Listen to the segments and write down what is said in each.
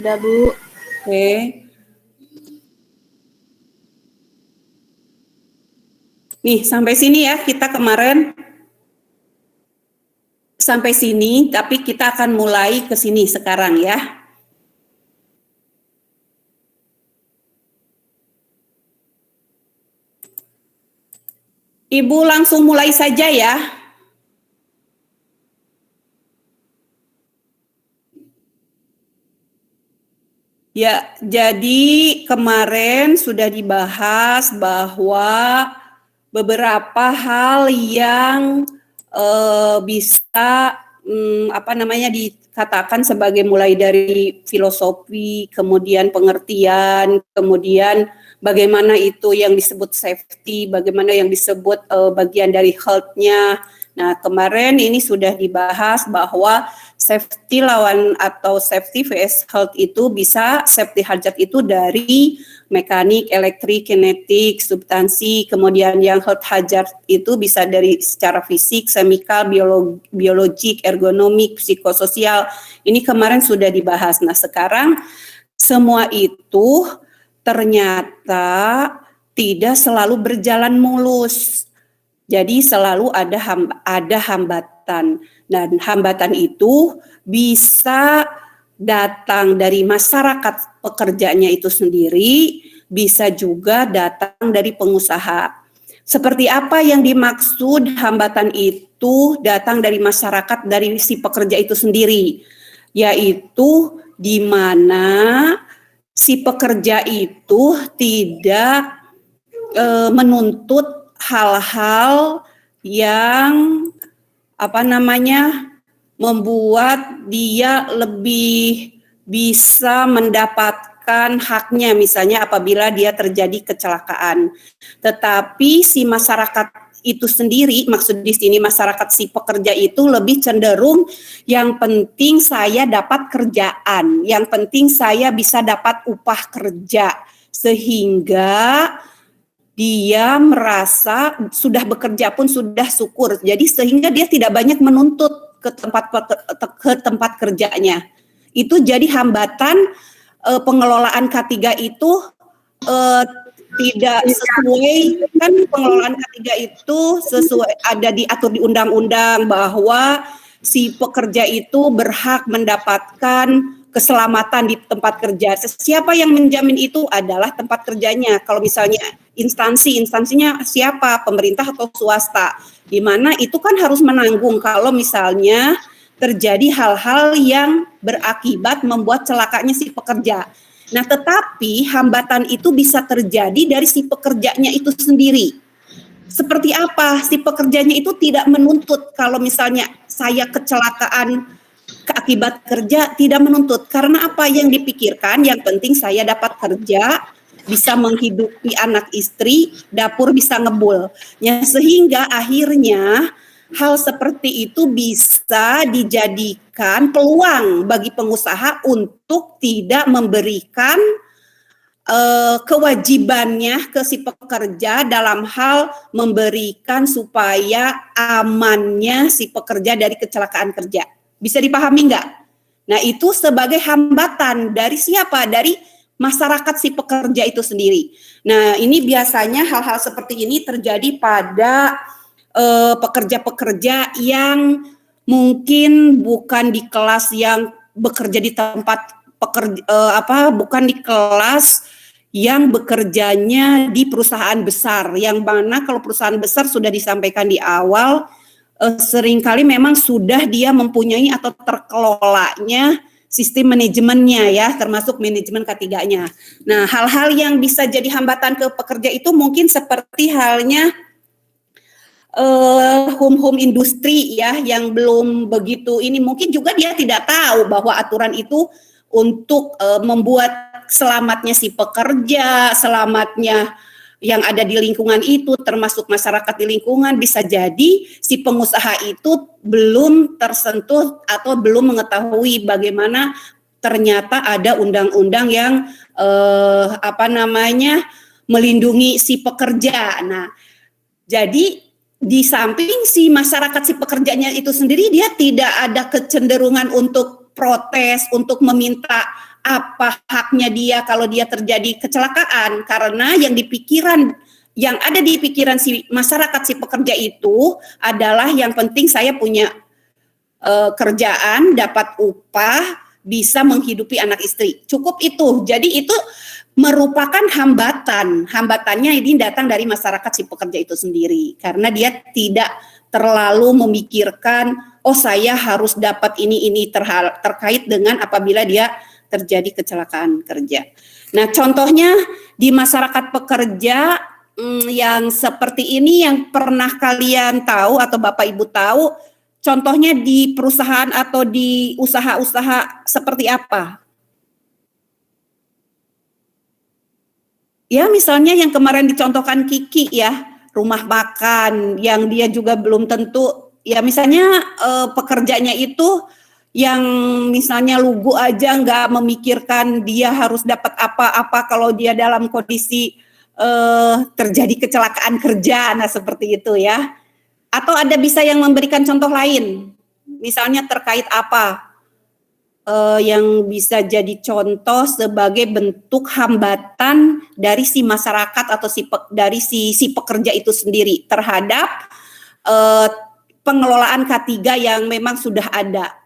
Udah, Bu. Oke. Nih, sampai sini ya kita kemarin. Sampai sini, tapi kita akan mulai ke sini sekarang ya. Ibu langsung mulai saja ya. Ya, jadi kemarin sudah dibahas bahwa beberapa hal yang bisa dikatakan sebagai mulai dari filosofi, kemudian pengertian, kemudian bagaimana itu yang disebut safety, bagaimana yang disebut bagian dari health-nya. Nah, kemarin ini sudah dibahas bahwa safety lawan atau safety vs health itu bisa safety hazard itu dari mekanik, elektrik, kinetik, substansi, kemudian yang health hazard itu bisa dari secara fisik, semikal, biologik, ergonomik, psikososial. Ini kemarin sudah dibahas. Nah, sekarang semua itu ternyata tidak selalu berjalan mulus. Jadi selalu ada hambatan. Dan hambatan itu bisa datang dari masyarakat pekerjanya itu sendiri, bisa juga datang dari pengusaha. Seperti apa yang dimaksud hambatan itu datang dari masyarakat, dari si pekerja itu sendiri, yaitu di mana si pekerja itu tidak menuntut hal-hal yang membuat dia lebih bisa mendapatkan haknya, misalnya apabila dia terjadi kecelakaan. Tetapi si masyarakat itu sendiri, maksud di sini masyarakat si pekerja itu lebih cenderung yang penting saya dapat kerjaan, yang penting saya bisa dapat upah kerja, sehingga dia merasa sudah bekerja pun sudah syukur. Jadi sehingga dia tidak banyak menuntut ke tempat kerjanya. Itu jadi hambatan pengelolaan K3 itu tidak sesuai, kan pengelolaan K3 itu sesuai ada diatur di undang-undang bahwa si pekerja itu berhak mendapatkan keselamatan di tempat kerja. Siapa yang menjamin itu adalah tempat kerjanya. Kalau misalnya instansinya siapa? Pemerintah atau swasta? Di mana itu kan harus menanggung kalau misalnya terjadi hal-hal yang berakibat membuat celakanya si pekerja. Nah, tetapi hambatan itu bisa terjadi dari si pekerjanya itu sendiri. Seperti apa? Si pekerjanya itu tidak menuntut kalau misalnya saya kecelakaan akibat kerja, tidak menuntut. Karena apa yang dipikirkan? Yang penting saya dapat kerja, bisa menghidupi anak istri, dapur bisa ngebul. Ya, sehingga akhirnya hal seperti itu bisa dijadikan peluang bagi pengusaha untuk tidak memberikan kewajibannya ke si pekerja dalam hal memberikan supaya amannya si pekerja dari kecelakaan kerja. Bisa dipahami nggak? Nah, itu sebagai hambatan dari siapa? Dari masyarakat si pekerja itu sendiri. Nah, ini biasanya hal-hal seperti ini terjadi pada pekerja-pekerja yang mungkin bukan di kelas yang bekerja di tempat bukan di kelas yang bekerjanya di perusahaan besar, yang mana kalau perusahaan besar sudah disampaikan di awal, seringkali memang sudah dia mempunyai atau terkelolanya sistem manajemennya ya, termasuk manajemen K3-nya. Nah, hal-hal yang bisa jadi hambatan ke pekerja itu mungkin seperti halnya home industri ya, yang belum begitu ini, mungkin juga dia tidak tahu bahwa aturan itu untuk membuat selamatnya si pekerja, selamatnya yang ada di lingkungan itu, termasuk masyarakat di lingkungan, bisa jadi si pengusaha itu belum tersentuh atau belum mengetahui bagaimana ternyata ada undang-undang yang melindungi si pekerja. Nah, jadi di samping si masyarakat si pekerjanya itu sendiri, dia tidak ada kecenderungan untuk protes, untuk meminta apa haknya dia kalau dia terjadi kecelakaan, karena yang ada di pikiran si masyarakat si pekerja itu adalah yang penting saya punya kerjaan, dapat upah, bisa menghidupi anak istri. Cukup itu. Jadi itu merupakan hambatan. Hambatannya ini datang dari masyarakat si pekerja itu sendiri. Karena dia tidak terlalu memikirkan, oh saya harus dapat ini terkait dengan apabila dia terjadi kecelakaan kerja. Nah, contohnya di masyarakat pekerja yang seperti ini yang pernah kalian tahu atau Bapak Ibu tahu, contohnya di perusahaan atau di usaha-usaha seperti apa? Ya, misalnya yang kemarin dicontohkan Kiki ya, rumah makan yang dia juga belum tentu, ya misalnya pekerjanya itu yang misalnya lugu aja nggak memikirkan dia harus dapat apa-apa kalau dia dalam kondisi terjadi kecelakaan kerja, nah seperti itu ya. Atau ada bisa yang memberikan contoh lain, misalnya terkait apa yang bisa jadi contoh sebagai bentuk hambatan dari si masyarakat atau dari si pekerja itu sendiri terhadap pengelolaan K3 yang memang sudah ada.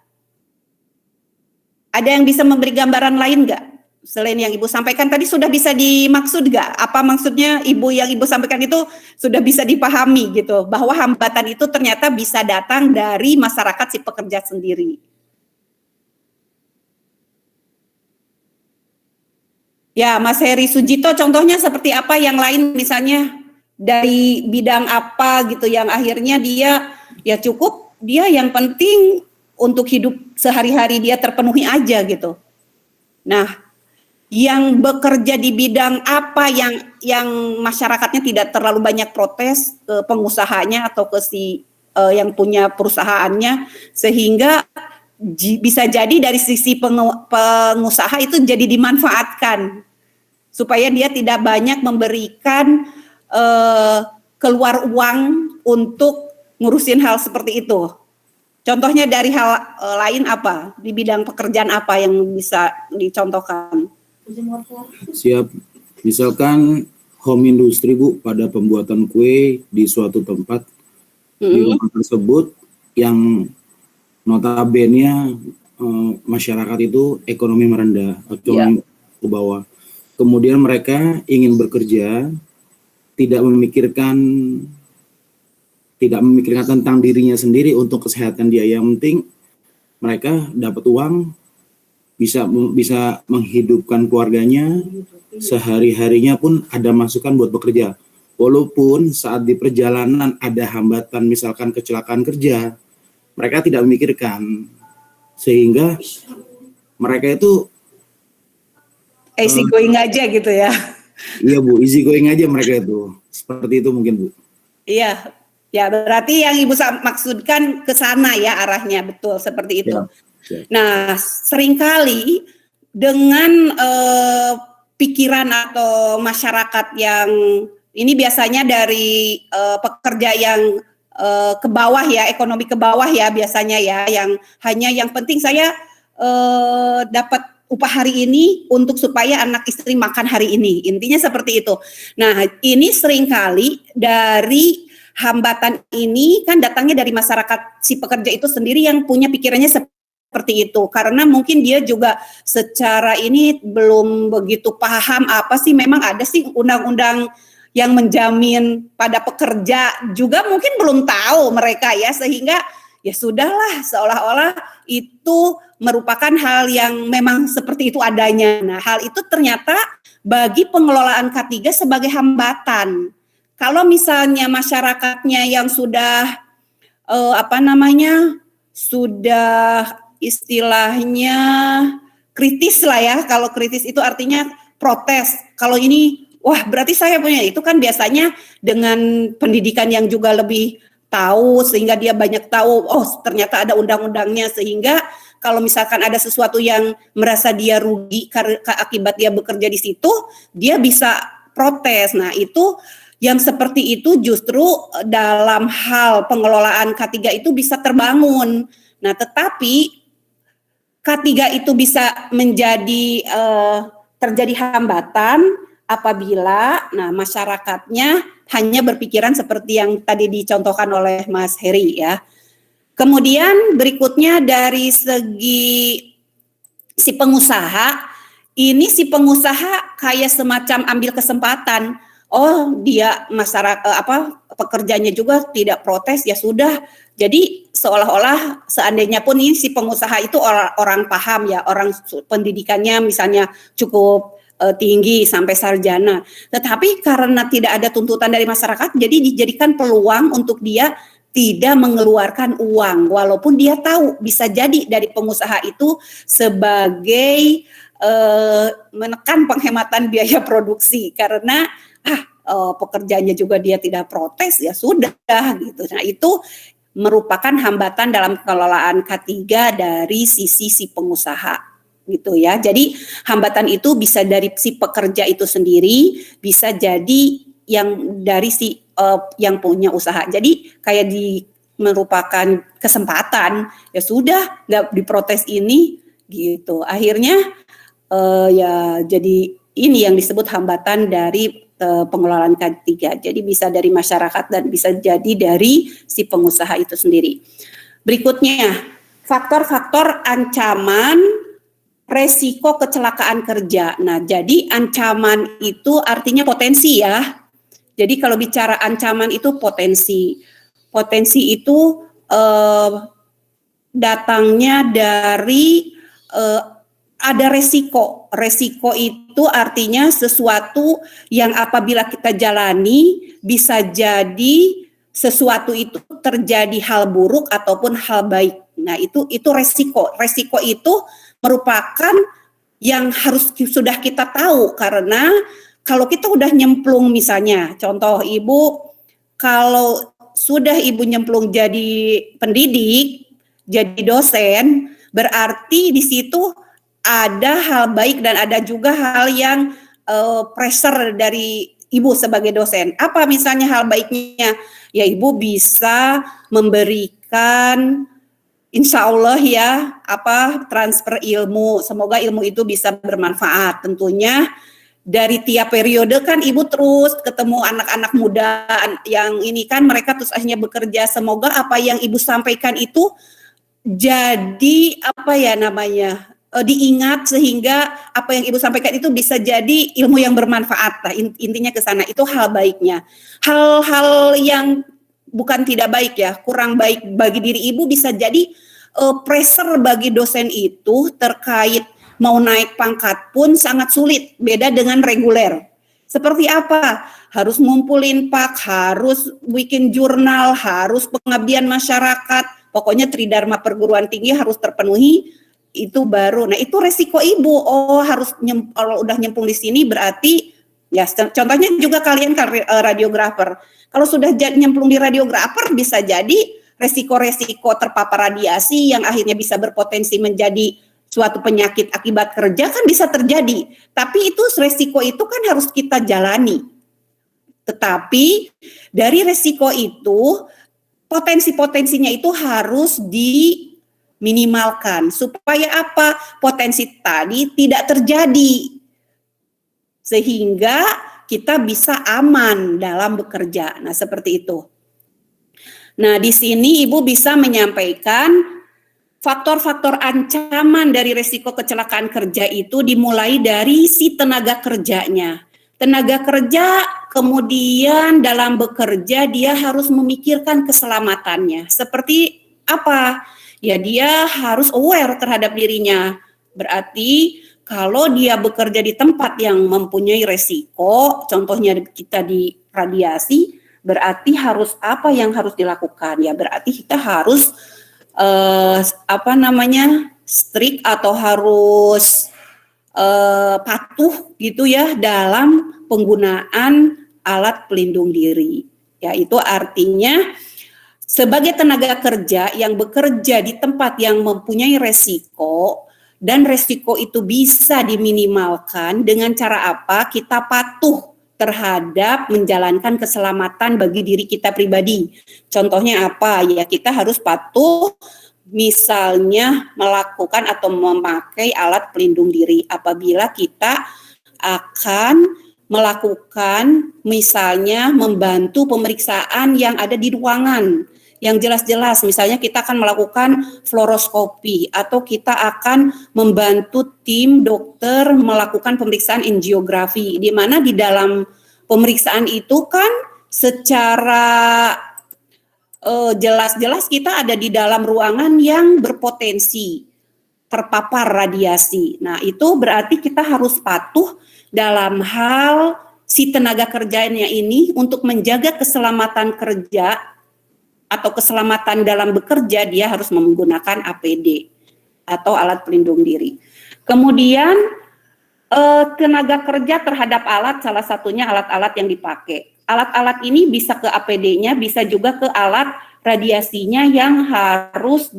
Ada yang bisa memberi gambaran lain nggak? Selain yang Ibu sampaikan tadi sudah bisa dimaksud nggak? Apa maksudnya yang Ibu sampaikan itu sudah bisa dipahami gitu, bahwa hambatan itu ternyata bisa datang dari masyarakat si pekerja sendiri. Ya, Mas Heri Sujito contohnya seperti apa yang lain, misalnya dari bidang apa gitu yang akhirnya dia ya cukup, dia yang penting untuk hidup sehari-hari dia terpenuhi aja gitu. Nah, yang bekerja di bidang apa yang masyarakatnya tidak terlalu banyak protes ke pengusahanya atau ke yang punya perusahaannya, sehingga bisa jadi dari sisi pengusaha itu jadi dimanfaatkan supaya dia tidak banyak memberikan keluar uang untuk ngurusin hal seperti itu. Contohnya dari hal lain apa? Di bidang pekerjaan apa yang bisa dicontohkan? Siap. Misalkan home industry, Bu, pada pembuatan kue di suatu tempat, di rumah tersebut yang notabene masyarakat itu ekonomi merendah atau ke bawah. Kemudian mereka ingin bekerja, tidak memikirkan tentang dirinya sendiri untuk kesehatan dia. Yang penting mereka dapat uang, bisa menghidupkan keluarganya, sehari-harinya pun ada masukan buat bekerja. Walaupun saat di perjalanan ada hambatan, misalkan kecelakaan kerja, mereka tidak memikirkan, sehingga mereka itu easy going aja gitu ya. Iya, Bu, easy going aja mereka itu. Seperti itu mungkin, Bu. Iya, ya berarti yang Ibu maksudkan ke sana ya arahnya, betul seperti itu. Ya. Nah, seringkali dengan pikiran atau masyarakat yang ini biasanya dari pekerja yang ke bawah ya, ekonomi ke bawah ya biasanya ya, yang penting saya dapat upah hari ini untuk supaya anak istri makan hari ini. Intinya seperti itu. Nah, ini seringkali dari hambatan ini kan datangnya dari masyarakat si pekerja itu sendiri yang punya pikirannya seperti itu, karena mungkin dia juga secara ini belum begitu paham apa sih memang ada sih undang-undang yang menjamin pada pekerja, juga mungkin belum tahu mereka ya, sehingga ya sudahlah seolah-olah itu merupakan hal yang memang seperti itu adanya. Nah, hal itu ternyata bagi pengelolaan K3 sebagai hambatan. Kalau misalnya masyarakatnya yang sudah sudah istilahnya kritis lah ya. Kalau kritis itu artinya protes. Kalau ini, wah berarti saya punya, itu kan biasanya dengan pendidikan yang juga lebih tahu, sehingga dia banyak tahu, oh ternyata ada undang-undangnya, sehingga kalau misalkan ada sesuatu yang merasa dia rugi akibat dia bekerja di situ, dia bisa protes. Nah, itu yang seperti itu justru dalam hal pengelolaan K3 itu bisa terbangun. Nah, tetapi K3 itu bisa menjadi terjadi hambatan apabila masyarakatnya hanya berpikiran seperti yang tadi dicontohkan oleh Mas Heri ya. Kemudian berikutnya dari segi si pengusaha, ini si pengusaha kayak semacam ambil kesempatan. Oh, dia masyarakat pekerjanya juga tidak protes, ya sudah. Jadi seolah-olah seandainya pun ini si pengusaha itu orang paham ya, orang pendidikannya misalnya cukup tinggi sampai sarjana. Tetapi karena tidak ada tuntutan dari masyarakat, jadi dijadikan peluang untuk dia tidak mengeluarkan uang, walaupun dia tahu bisa jadi dari pengusaha itu sebagai menekan penghematan biaya produksi karena pekerjaannya juga dia tidak protes, ya sudah gitu. Nah, itu merupakan hambatan dalam pengelolaan K3 dari sisi si pengusaha gitu ya. Jadi hambatan itu bisa dari si pekerja itu sendiri, bisa jadi yang dari si yang punya usaha. Jadi kayak merupakan kesempatan, ya sudah nggak diprotes ini gitu. Akhirnya ya jadi ini yang disebut hambatan dari pengelolaan K3. Jadi bisa dari masyarakat dan bisa jadi dari si pengusaha itu sendiri. Berikutnya, faktor-faktor ancaman resiko kecelakaan kerja. Nah, jadi ancaman itu artinya potensi ya. Jadi kalau bicara ancaman itu potensi. Potensi itu datangnya dari ada resiko. Resiko itu artinya sesuatu yang apabila kita jalani bisa jadi sesuatu itu terjadi hal buruk ataupun hal baik. Nah, itu resiko. Resiko itu merupakan yang harus sudah kita tahu karena kalau kita udah nyemplung misalnya, contoh Ibu kalau sudah Ibu nyemplung jadi pendidik, jadi dosen, berarti di situ ada hal baik dan ada juga hal yang pressure dari Ibu sebagai dosen. Apa misalnya hal baiknya? Ya Ibu bisa memberikan insya Allah ya transfer ilmu. Semoga ilmu itu bisa bermanfaat. Tentunya dari tiap periode kan Ibu terus ketemu anak-anak muda yang ini kan mereka terus akhirnya bekerja. Semoga apa yang Ibu sampaikan itu jadi diingat sehingga apa yang Ibu sampaikan itu bisa jadi ilmu yang bermanfaat. Nah, intinya ke sana itu hal baiknya. Hal-hal yang bukan tidak baik ya, kurang baik bagi diri Ibu bisa jadi pressure bagi dosen itu terkait mau naik pangkat pun sangat sulit, beda dengan reguler. Seperti apa? Harus ngumpulin pak, harus bikin jurnal, harus pengabdian masyarakat, pokoknya tridharma perguruan tinggi harus terpenuhi. Itu baru. Nah, itu resiko Ibu. Oh, harus kalau udah nyemplung di sini berarti ya contohnya juga kalian radiografer. Kalau sudah nyemplung di radiografer bisa jadi resiko-resiko terpapar radiasi yang akhirnya bisa berpotensi menjadi suatu penyakit akibat kerja kan bisa terjadi. Tapi itu resiko itu kan harus kita jalani. Tetapi dari resiko itu potensi-potensinya itu harus minimalkan supaya apa? Potensi tadi tidak terjadi sehingga kita bisa aman dalam bekerja. Nah, seperti itu. Nah, di sini Ibu bisa menyampaikan faktor-faktor ancaman dari risiko kecelakaan kerja itu dimulai dari si tenaga kerjanya. Tenaga kerja kemudian dalam bekerja dia harus memikirkan keselamatannya. Seperti apa? Ya dia harus aware terhadap dirinya. Berarti kalau dia bekerja di tempat yang mempunyai resiko, contohnya kita di radiasi, berarti harus apa yang harus dilakukan? Ya berarti kita harus strict atau harus patuh gitu ya dalam penggunaan alat pelindung diri. Ya itu artinya sebagai tenaga kerja yang bekerja di tempat yang mempunyai resiko dan resiko itu bisa diminimalkan dengan cara apa? Kita patuh terhadap menjalankan keselamatan bagi diri kita pribadi. Contohnya apa? Ya kita harus patuh misalnya melakukan atau memakai alat pelindung diri apabila kita akan melakukan misalnya membantu pemeriksaan yang ada di ruangan yang jelas-jelas, misalnya kita akan melakukan fluoroskopi atau kita akan membantu tim dokter melakukan pemeriksaan angiografi, di mana di dalam pemeriksaan itu kan secara jelas-jelas kita ada di dalam ruangan yang berpotensi terpapar radiasi. Nah, itu berarti kita harus patuh dalam hal si tenaga kerjanya ini untuk menjaga keselamatan kerja atau keselamatan dalam bekerja, dia harus menggunakan APD atau alat pelindung diri. Kemudian tenaga kerja terhadap alat, salah satunya alat-alat yang dipakai. Alat-alat ini bisa ke APD-nya, bisa juga ke alat radiasinya yang harus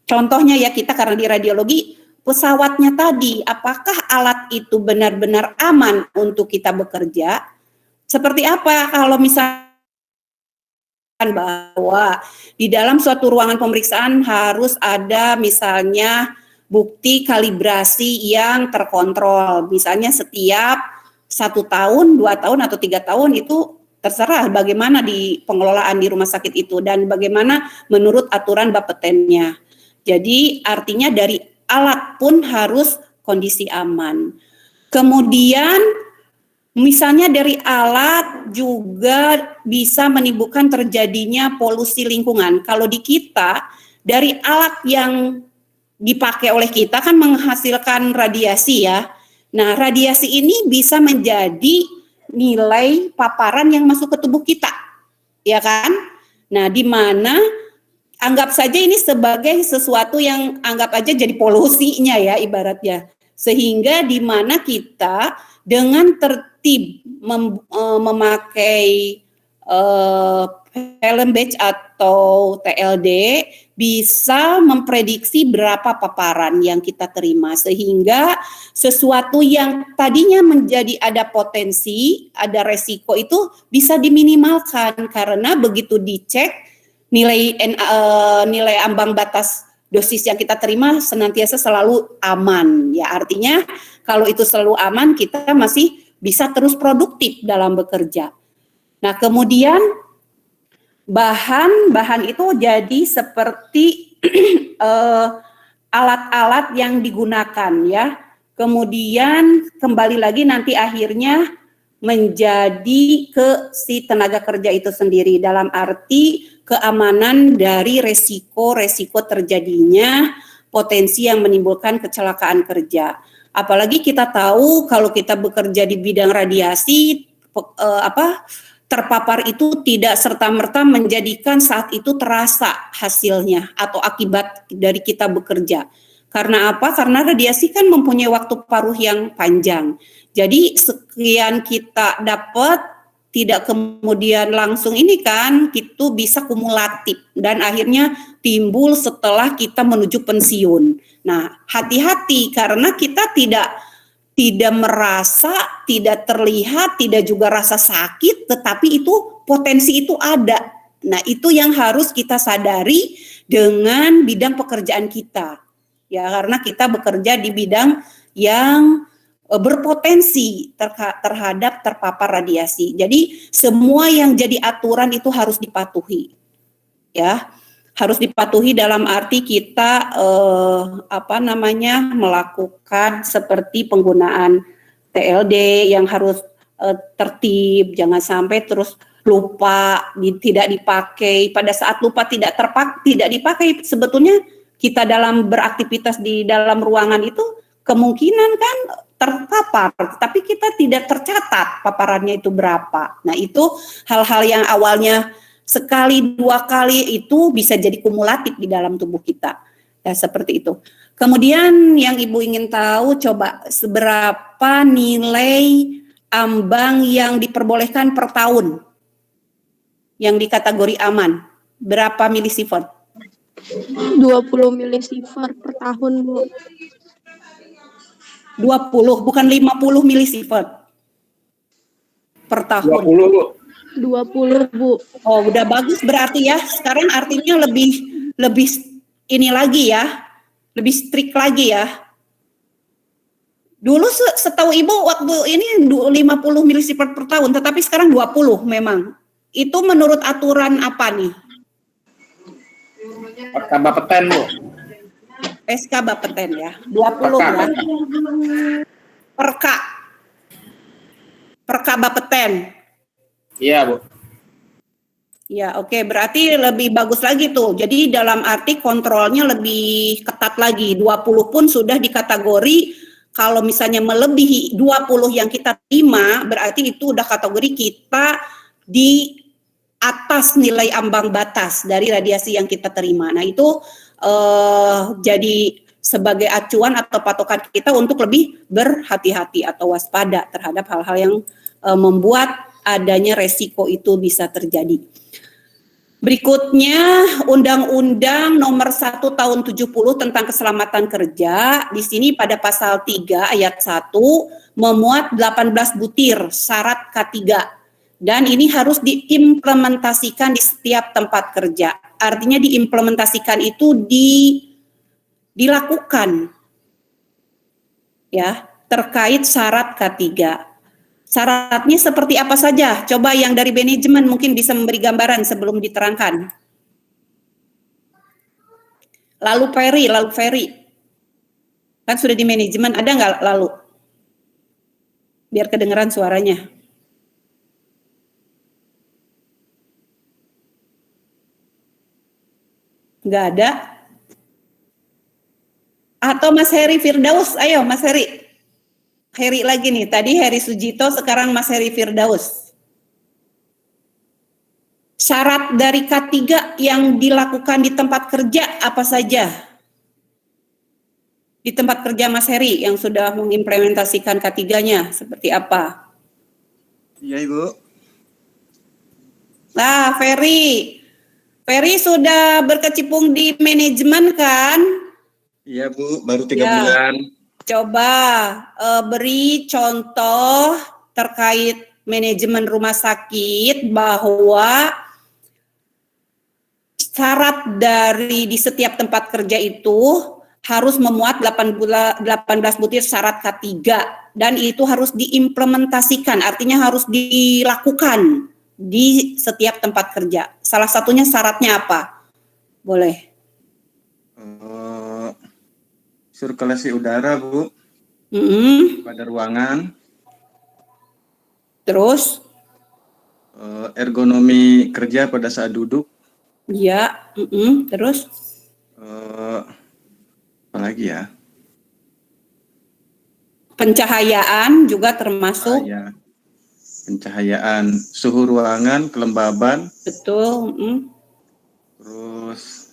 contohnya ya, kita karena di radiologi, pesawatnya tadi, apakah alat itu benar-benar aman untuk kita bekerja? Seperti apa kalau misalnya bahwa di dalam suatu ruangan pemeriksaan harus ada misalnya bukti kalibrasi yang terkontrol. Misalnya setiap 1 tahun, 2 tahun, atau 3 tahun itu terserah bagaimana di pengelolaan di rumah sakit itu dan bagaimana menurut aturan Bapetennya. Jadi artinya dari alat pun harus kondisi aman. Kemudian misalnya dari alat juga bisa menimbulkan terjadinya polusi lingkungan. Kalau di kita, dari alat yang dipakai oleh kita kan menghasilkan radiasi ya. Nah, radiasi ini bisa menjadi nilai paparan yang masuk ke tubuh kita, ya kan? Nah, di mana anggap saja ini sebagai sesuatu yang anggap aja jadi polusinya ya ibaratnya. Sehingga di mana kita dengan tertib memakai helm badge atau TLD bisa memprediksi berapa paparan yang kita terima sehingga sesuatu yang tadinya menjadi ada potensi, ada resiko itu bisa diminimalkan karena begitu dicek nilai ambang batas dosis yang kita terima senantiasa selalu aman. Ya, artinya kalau itu selalu aman, kita masih bisa terus produktif dalam bekerja. Nah, kemudian bahan itu jadi seperti alat-alat yang digunakan ya. Kemudian kembali lagi nanti akhirnya menjadi ke si tenaga kerja itu sendiri dalam arti keamanan dari resiko terjadinya potensi yang menimbulkan kecelakaan kerja. Apalagi kita tahu kalau kita bekerja di bidang radiasi, terpapar itu tidak serta-merta menjadikan saat itu terasa hasilnya atau akibat dari kita bekerja. Karena apa? Karena radiasi kan mempunyai waktu paruh yang panjang. Jadi sekian kita dapat, tidak kemudian langsung ini kan, itu bisa kumulatif dan akhirnya timbul setelah kita menuju pensiun. Nah, hati-hati karena kita tidak merasa, tidak terlihat, tidak juga rasa sakit, tetapi itu potensi itu ada. Nah, itu yang harus kita sadari dengan bidang pekerjaan kita. Ya, karena kita bekerja di bidang yang berpotensi terhadap terpapar radiasi. Jadi semua yang jadi aturan itu harus dipatuhi. Ya, harus dipatuhi dalam arti kita melakukan seperti penggunaan TLD yang harus tertib, jangan sampai terus lupa, tidak dipakai. Pada saat lupa tidak dipakai, sebetulnya kita dalam beraktivitas di dalam ruangan itu kemungkinan kan terpapar, tapi kita tidak tercatat paparannya itu berapa. Nah, itu hal-hal yang awalnya sekali, 2 kali itu bisa jadi kumulatif di dalam tubuh kita. Ya, seperti itu. Kemudian yang Ibu ingin tahu, coba seberapa nilai ambang yang diperbolehkan per tahun yang dikategori aman? Berapa milisievert? 20 milisievert per tahun, Bu. 20, bukan 50 milisievert per tahun. 20, Bu. 20, Bu. Oh, udah bagus berarti ya. Sekarang artinya lebih ini lagi ya, lebih strict lagi ya. Dulu setahu Ibu waktu ini 50 milisifar per tahun, tetapi sekarang 20 memang. Itu menurut aturan apa nih? SK Bapeten, Bu. SK Bapeten ya, 20 ya. Perka Bapeten. Iya, Bu. Ya, oke. Berarti lebih bagus lagi tuh. Jadi dalam arti kontrolnya lebih ketat lagi. 20 pun sudah dikategori kalau misalnya melebihi 20 yang kita terima, berarti itu udah kategori kita di atas nilai ambang batas dari radiasi yang kita terima. Nah, itu jadi sebagai acuan atau patokan kita untuk lebih berhati-hati atau waspada terhadap hal-hal yang membuat adanya resiko itu bisa terjadi. Berikutnya, Undang-Undang Nomor 1 Tahun 70 tentang Keselamatan Kerja. Di sini pada pasal 3 ayat 1 memuat 18 butir syarat K3. Dan ini harus diimplementasikan di setiap tempat kerja. Artinya diimplementasikan itu dilakukan ya, terkait syarat K3. Syaratnya seperti apa saja? Coba yang dari manajemen mungkin bisa memberi gambaran sebelum diterangkan. Lalu Ferry. Kan sudah di manajemen, ada nggak lalu? Biar kedengeran suaranya. Nggak ada? Atau Mas Heri Firdaus, ayo Mas Heri. Heri lagi nih, tadi Heri Sujito, sekarang Mas Heri Firdaus. Syarat dari K3 yang dilakukan di tempat kerja apa saja? Di tempat kerja Mas Heri yang sudah mengimplementasikan K3-nya, seperti apa? Iya, Ibu. Nah, Ferry sudah berkecimpung di manajemen kan? Iya, Bu, baru 3 Ya. bulan. Coba beri contoh terkait manajemen rumah sakit bahwa syarat dari di setiap tempat kerja itu harus memuat 18 butir syarat K3 dan itu harus diimplementasikan, artinya harus dilakukan di setiap tempat kerja. Salah satunya syaratnya apa? Boleh. Sirkulasi udara, Bu, pada ruangan. Terus? Ergonomi kerja pada saat duduk. Ya, terus? Apa lagi ya? Pencahayaan juga termasuk. Ya. Pencahayaan, suhu ruangan, kelembaban. Betul. Terus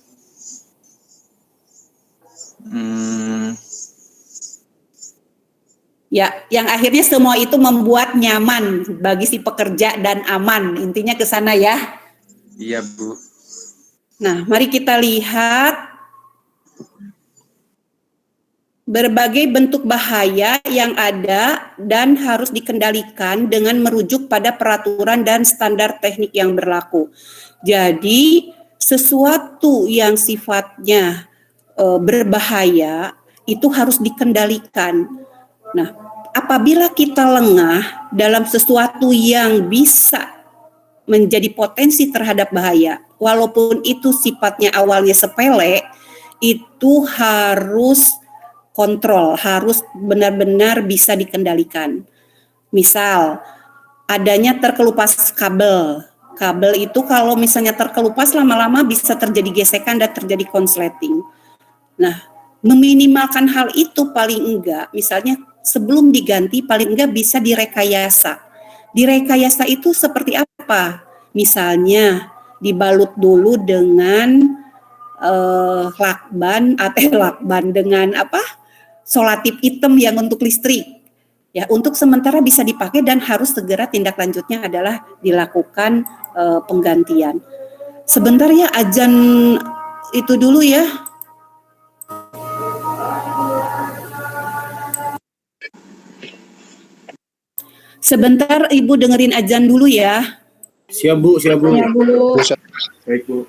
ya, yang akhirnya semua itu membuat nyaman bagi si pekerja dan aman. Intinya ke sana ya. iya, Bu. Nah, mari kita lihat berbagai bentuk bahaya yang ada dan harus dikendalikan dengan merujuk pada peraturan dan standar teknik yang berlaku. Jadi, sesuatu yang sifatnya berbahaya itu harus dikendalikan. Nah, apabila kita lengah dalam sesuatu yang bisa menjadi potensi terhadap bahaya, walaupun itu sifatnya awalnya sepele, itu harus kontrol, harus benar-benar bisa dikendalikan. Misal, adanya terkelupas kabel. Kabel itu kalau misalnya terkelupas lama-lama bisa terjadi gesekan dan terjadi konsleting. Nah, meminimalkan hal itu paling enggak, misalnya sebelum diganti paling enggak bisa direkayasa. Direkayasa itu seperti apa? Misalnya dibalut dulu dengan lakban dengan apa? Solatip hitam yang untuk listrik. Ya, untuk sementara bisa dipakai dan harus segera tindak lanjutnya adalah dilakukan penggantian. Sebentar ya, azan itu dulu ya. Sebentar Ibu dengerin azan dulu ya. Siap, Bu. Ya, Bu. Baik, Bu.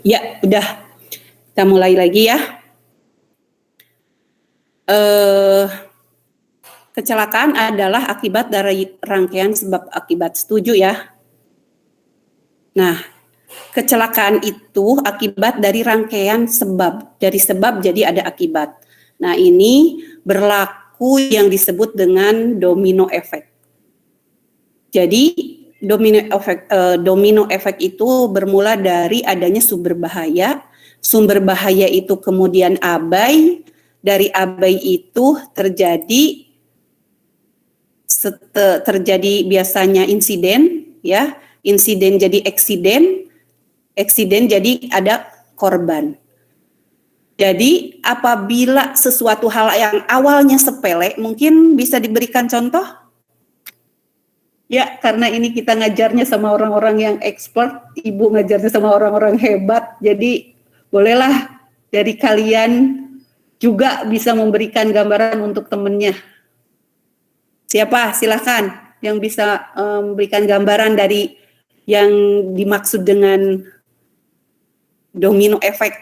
Ya, udah. Kita mulai lagi ya. Kecelakaan adalah akibat dari rangkaian sebab akibat. Setuju ya? Nah, kecelakaan itu akibat dari rangkaian sebab. Dari sebab jadi ada akibat. Nah, ini berlaku yang disebut dengan domino effect. Jadi domino effect itu bermula dari adanya sumber bahaya. Sumber bahaya itu kemudian abai. Dari abai itu terjadi biasanya insiden, ya. Insiden jadi eksiden jadi ada korban. Jadi apabila sesuatu hal yang awalnya sepele, mungkin bisa diberikan contoh? Ya, karena ini kita ngajarnya sama orang-orang yang expert, Ibu ngajarnya sama orang-orang hebat, jadi bolehlah dari kalian juga bisa memberikan gambaran untuk temennya. Siapa? Silakan yang bisa memberikan gambaran dari yang dimaksud dengan domino effect.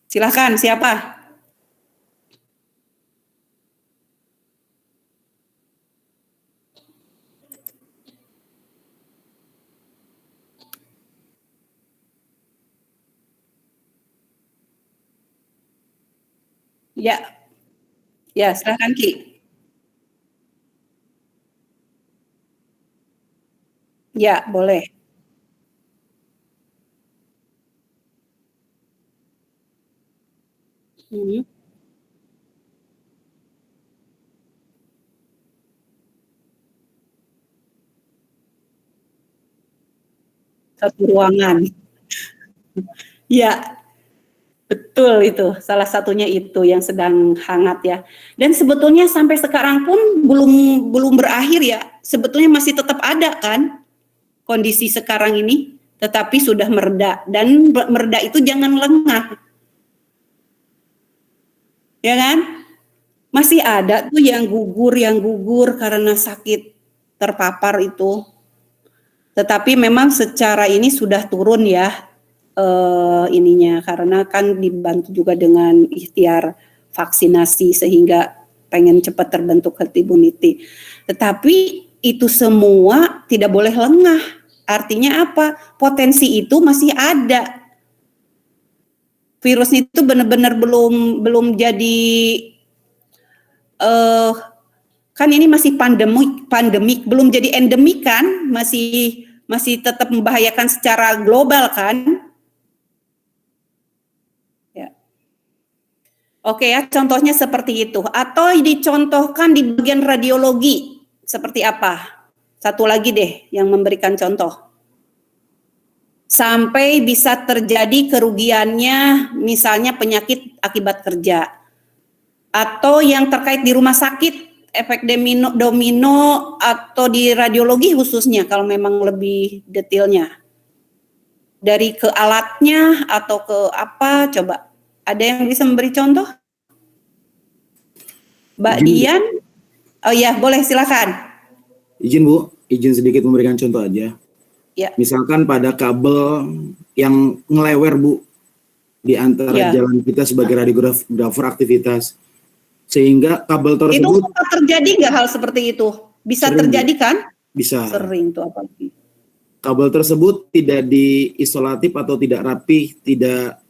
Silakan, siapa? Ya, ya silakan Ki. Ya, boleh. Satu ruangan. Ya, betul itu. Salah satunya itu yang sedang hangat ya. Dan sebetulnya sampai sekarang pun belum berakhir ya. Sebetulnya masih tetap ada kan kondisi sekarang ini, tetapi sudah mereda. Dan mereda itu jangan lengah. Ya kan? Masih ada tuh yang gugur karena sakit terpapar itu. Tetapi memang secara ini sudah turun ya ininya, karena kan dibantu juga dengan ikhtiar vaksinasi sehingga pengen cepat terbentuk herd immunity. Tetapi itu semua tidak boleh lengah. Artinya apa? Potensi itu masih ada. Virus itu benar-benar belum jadi kan ini masih pandemik, belum jadi endemik kan, masih tetap membahayakan secara global kan. Ya. Oke ya, contohnya seperti itu. Atau dicontohkan di bagian radiologi, seperti apa? Satu lagi deh yang memberikan contoh. Sampai bisa terjadi kerugiannya, misalnya penyakit akibat kerja. Atau yang terkait di rumah sakit, efek domino atau di radiologi khususnya kalau memang lebih detailnya. Dari ke alatnya atau ke apa, coba. Ada yang bisa memberi contoh? Mbak Dian? Oh ya, boleh silakan. Izin Bu, izin sedikit memberikan contoh aja. Ya. Misalkan pada kabel yang ngelewer Bu, di antara jalan kita sebagai radiografer aktivitas. Sehingga kabel tersebut... Itu suka terjadi nggak hal seperti itu? Bisa sering, terjadi kan? Bisa. Sering tuh apalagi. Kabel tersebut tidak diisolatif atau tidak rapi, tidak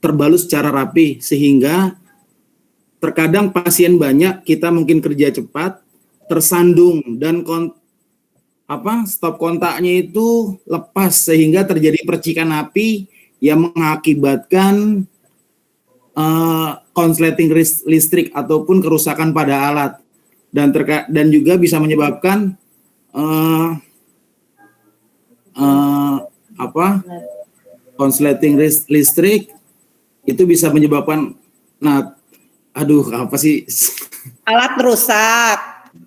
terbalut secara rapi, sehingga terkadang pasien banyak, kita mungkin kerja cepat, tersandung, dan stop kontaknya itu lepas, sehingga terjadi percikan api yang mengakibatkan konsleting listrik ataupun kerusakan pada alat, dan juga bisa menyebabkan konsleting listrik itu bisa menyebabkan alat rusak,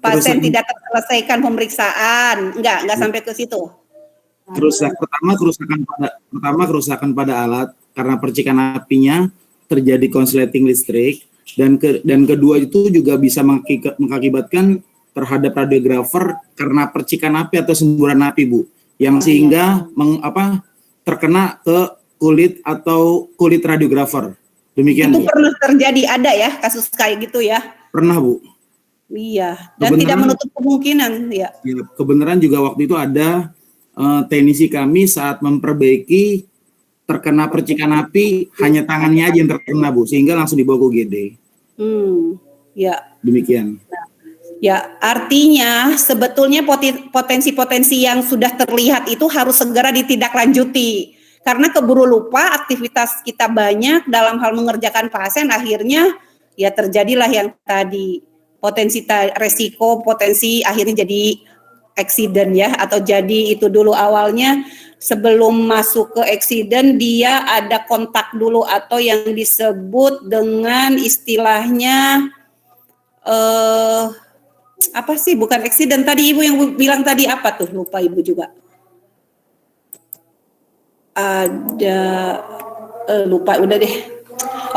pasien tidak terselesaikan pemeriksaan, enggak sampai ke situ. Kerusakan pada alat karena percikan apinya terjadi konsleting listrik, dan kedua itu juga bisa mengakibatkan terhadap radiografer karena percikan api atau semburan api Bu, yang sehingga terkena ke kulit atau kulit radiografer. Demikian, Itu Bu. pernah terjadi, ada ya kasus kayak gitu ya? Pernah, Bu. Iya, dan tidak menutup kemungkinan ya. Ya, kebenaran juga waktu itu ada teknisi kami saat memperbaiki terkena percikan api, hanya tangannya aja yang terkena, Bu, sehingga langsung dibawa ke UGD. Ya. Demikian. Ya, artinya sebetulnya potensi-potensi yang sudah terlihat itu harus segera ditindaklanjuti. Karena keburu lupa, aktivitas kita banyak dalam hal mengerjakan pasien, akhirnya ya terjadilah yang tadi resiko potensi akhirnya jadi accident ya, atau jadi itu dulu awalnya sebelum masuk ke accident dia ada kontak dulu atau yang disebut dengan istilahnya apa sih, bukan accident tadi Ibu yang bilang tadi apa tuh, lupa Ibu juga. Ada lupa udah deh.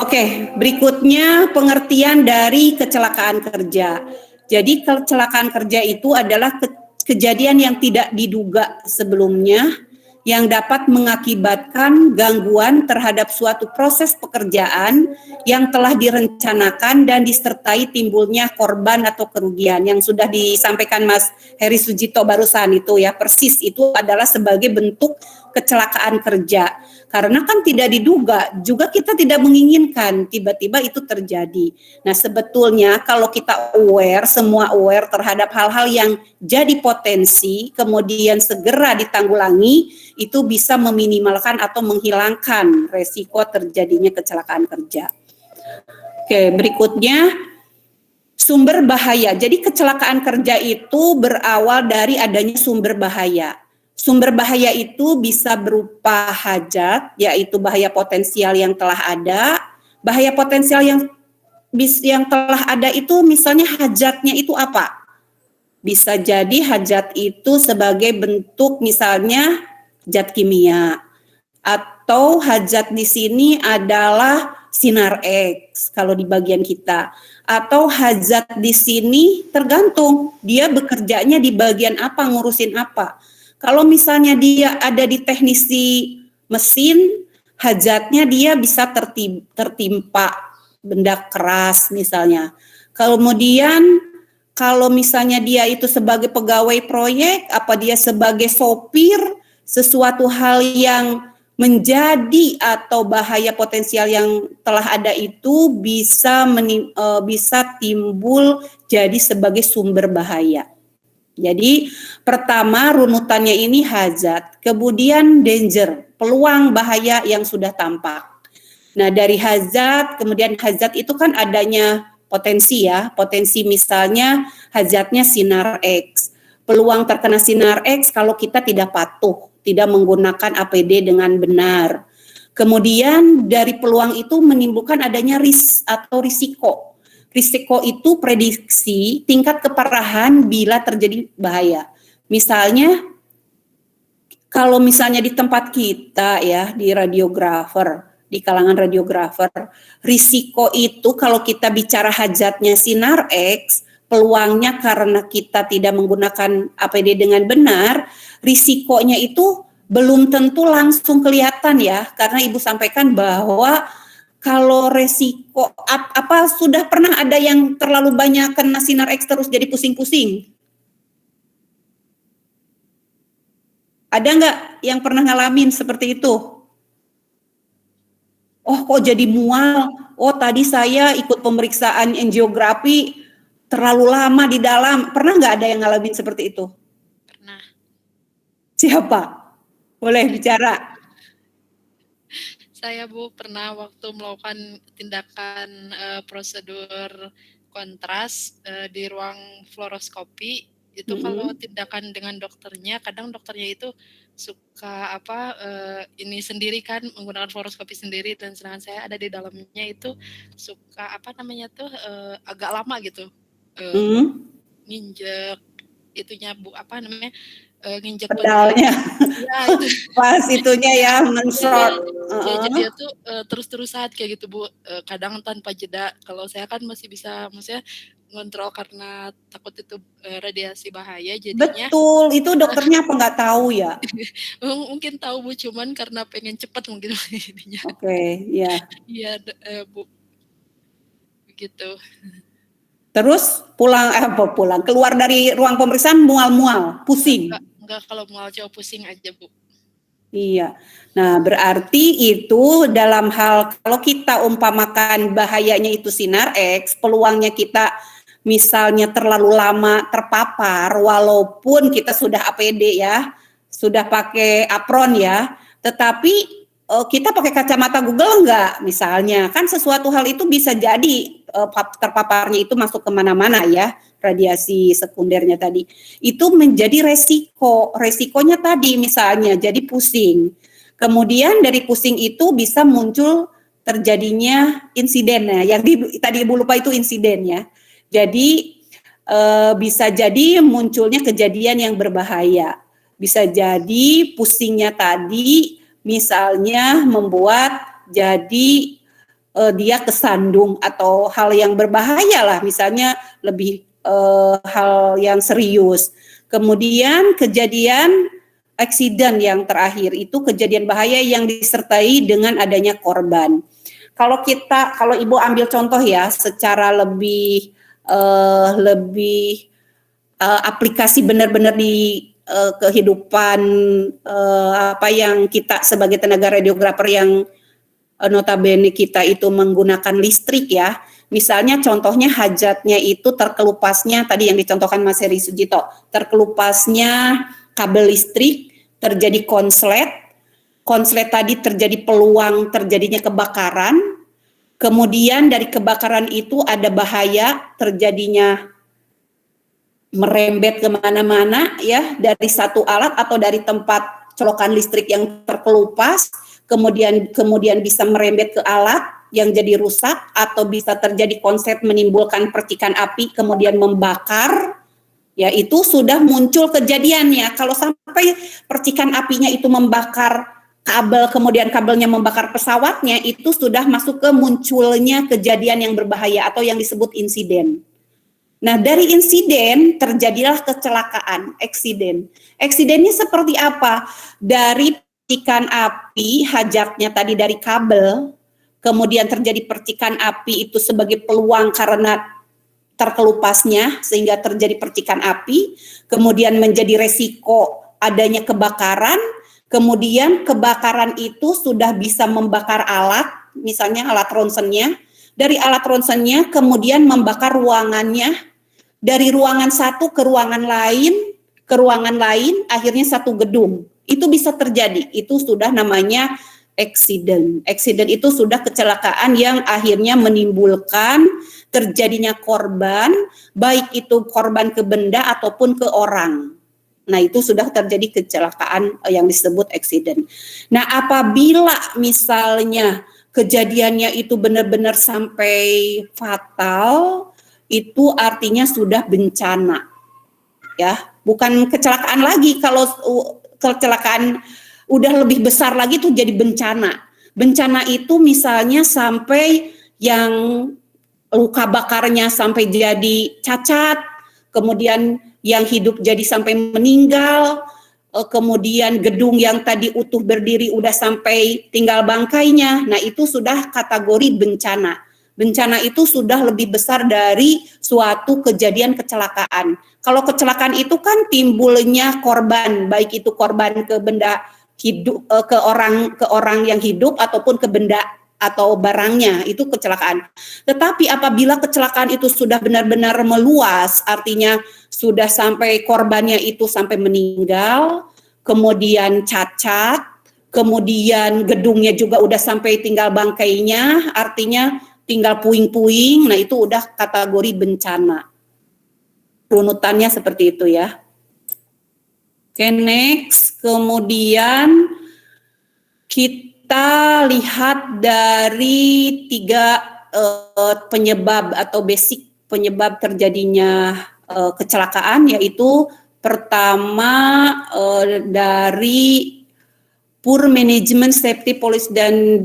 Oke, berikutnya pengertian dari kecelakaan kerja. Jadi kecelakaan kerja itu adalah kejadian yang tidak diduga sebelumnya yang dapat mengakibatkan gangguan terhadap suatu proses pekerjaan yang telah direncanakan dan disertai timbulnya korban atau kerugian yang sudah disampaikan Mas Heri Sujito barusan itu ya, persis itu adalah sebagai bentuk kecelakaan kerja. Karena kan tidak diduga, juga kita tidak menginginkan tiba-tiba itu terjadi. Nah, sebetulnya kalau kita semua aware terhadap hal-hal yang jadi potensi, kemudian segera ditanggulangi, itu bisa meminimalkan atau menghilangkan resiko terjadinya kecelakaan kerja. Oke, berikutnya sumber bahaya. Jadi kecelakaan kerja itu berawal dari adanya sumber bahaya. Sumber bahaya itu bisa berupa hajat, yaitu bahaya potensial yang telah ada. Bahaya potensial yang telah ada itu misalnya hajatnya itu apa? Bisa jadi hajat itu sebagai bentuk misalnya zat kimia, atau hajat di sini adalah sinar X kalau di bagian kita, atau hajat di sini tergantung dia bekerjanya di bagian apa, ngurusin apa. Kalau misalnya dia ada di teknisi mesin, hajatnya dia bisa tertimpa benda keras misalnya. Kemudian kalau misalnya dia itu sebagai pegawai proyek, apa dia sebagai sopir, sesuatu hal yang menjadi atau bahaya potensial yang telah ada itu bisa timbul jadi sebagai sumber bahaya. Jadi pertama runutannya ini hajat, kemudian danger, peluang bahaya yang sudah tampak. Nah dari hajat, kemudian hajat itu kan adanya potensi ya, potensi misalnya hajatnya sinar X. Peluang terkena sinar X kalau kita tidak patuh, tidak menggunakan APD dengan benar. Kemudian dari peluang itu menimbulkan adanya risk atau risiko. Risiko itu prediksi tingkat keparahan bila terjadi bahaya. Misalnya, kalau misalnya di tempat kita ya, di radiografer, di kalangan radiografer, risiko itu kalau kita bicara hajatnya sinar X, peluangnya karena kita tidak menggunakan APD dengan benar, risikonya itu belum tentu langsung kelihatan ya, karena Ibu sampaikan bahwa kalau resiko apa sudah pernah ada yang terlalu banyak kena sinar X terus jadi pusing-pusing? Ada nggak yang pernah ngalamin seperti itu? Oh kok jadi mual? Oh tadi saya ikut pemeriksaan angiografi terlalu lama di dalam. Pernah nggak ada yang ngalamin seperti itu? Pernah. Siapa? Boleh bicara. Saya Bu pernah waktu melakukan tindakan prosedur kontras di ruang fluoroskopi itu kalau tindakan dengan dokternya, kadang dokternya itu suka ini sendiri kan menggunakan fluoroskopi sendiri, dan sedangkan saya ada di dalamnya itu suka agak lama gitu nginjek itunya Bu nginjek pedalnya ya, itu. Pas itunya ya men-short. Jadi dia tuh terus-terusan kayak gitu Bu, kadang tanpa jeda. Kalau saya kan masih bisa, maksudnya ngontrol karena takut itu radiasi bahaya, jadinya Betul, itu dokternya apa nggak tahu ya? mungkin tahu Bu, cuman karena pengen cepat mungkin jadinya. Oke, ya. Iya, Bu, begitu. Terus pulang keluar dari ruang pemeriksaan mual-mual, pusing. Enggak, kalau mual jauh pusing aja Bu. Iya. Nah, berarti itu dalam hal kalau kita umpamakan bahayanya itu sinar X, peluangnya kita misalnya terlalu lama terpapar walaupun kita sudah APD ya, sudah pakai apron ya, tetapi kita pakai kacamata Google enggak misalnya, kan sesuatu hal itu bisa jadi terpaparnya itu masuk kemana-mana ya, radiasi sekundernya tadi. Itu menjadi resikonya tadi misalnya jadi pusing. Kemudian dari pusing itu bisa muncul terjadinya insiden ya, yang tadi Ibu lupa itu insiden ya. Jadi bisa jadi munculnya kejadian yang berbahaya. Bisa jadi pusingnya tadi misalnya membuat jadi dia kesandung atau hal yang berbahaya lah, misalnya lebih hal yang serius. Kemudian kejadian aksiden yang terakhir itu kejadian bahaya yang disertai dengan adanya korban. Kalau Ibu ambil contoh ya, secara lebih aplikasi benar-benar di kehidupan apa yang kita sebagai tenaga radiografer yang notabene kita itu menggunakan listrik ya. Misalnya contohnya hajatnya itu terkelupasnya tadi yang dicontohkan Mas Heri Sujito, terkelupasnya kabel listrik, terjadi konslet tadi terjadi peluang terjadinya kebakaran, kemudian dari kebakaran itu ada bahaya terjadinya merembet kemana-mana ya, dari satu alat atau dari tempat colokan listrik yang terkelupas, kemudian bisa merembet ke alat yang jadi rusak, atau bisa terjadi konslet menimbulkan percikan api kemudian membakar, ya itu sudah muncul kejadiannya. Kalau sampai percikan apinya itu membakar kabel, kemudian kabelnya membakar pesawatnya, itu sudah masuk ke munculnya kejadian yang berbahaya atau yang disebut insiden. Nah, dari insiden terjadilah kecelakaan, eksiden. Eksidennya seperti apa? Dari percikan api, hajaknya tadi dari kabel, kemudian terjadi percikan api itu sebagai peluang karena terkelupasnya sehingga terjadi percikan api, kemudian menjadi resiko adanya kebakaran, kemudian kebakaran itu sudah bisa membakar alat, misalnya alat ronsennya, dari alat ronsennya kemudian membakar ruangannya, dari ruangan satu ke ruangan lain, akhirnya satu gedung. Itu bisa terjadi, itu sudah namanya eksiden. Eksiden itu sudah kecelakaan yang akhirnya menimbulkan terjadinya korban, baik itu korban ke benda ataupun ke orang. Nah, itu sudah terjadi kecelakaan yang disebut eksiden. Nah, apabila misalnya kejadiannya itu benar-benar sampai fatal, itu artinya sudah bencana. Ya, bukan kecelakaan lagi. Kalau kecelakaan udah lebih besar lagi itu jadi bencana. Bencana itu misalnya sampai yang luka bakarnya sampai jadi cacat, kemudian yang hidup jadi sampai meninggal, kemudian gedung yang tadi utuh berdiri udah sampai tinggal bangkainya. Nah, itu sudah kategori bencana. Bencana itu sudah lebih besar dari suatu kejadian kecelakaan. Kalau kecelakaan itu kan timbulnya korban, baik itu korban ke benda hidup, ke orang yang hidup ataupun ke benda atau barangnya, itu kecelakaan. Tetapi apabila kecelakaan itu sudah benar-benar meluas, artinya sudah sampai korbannya itu sampai meninggal, kemudian cacat, kemudian gedungnya juga udah sampai tinggal bangkainya, artinya tinggal puing-puing, nah itu udah kategori bencana. Runutannya seperti itu ya. Oke, next. Kemudian kita lihat dari 3 penyebab atau basic penyebab terjadinya kecelakaan, yaitu pertama dari poor management, safety policy dan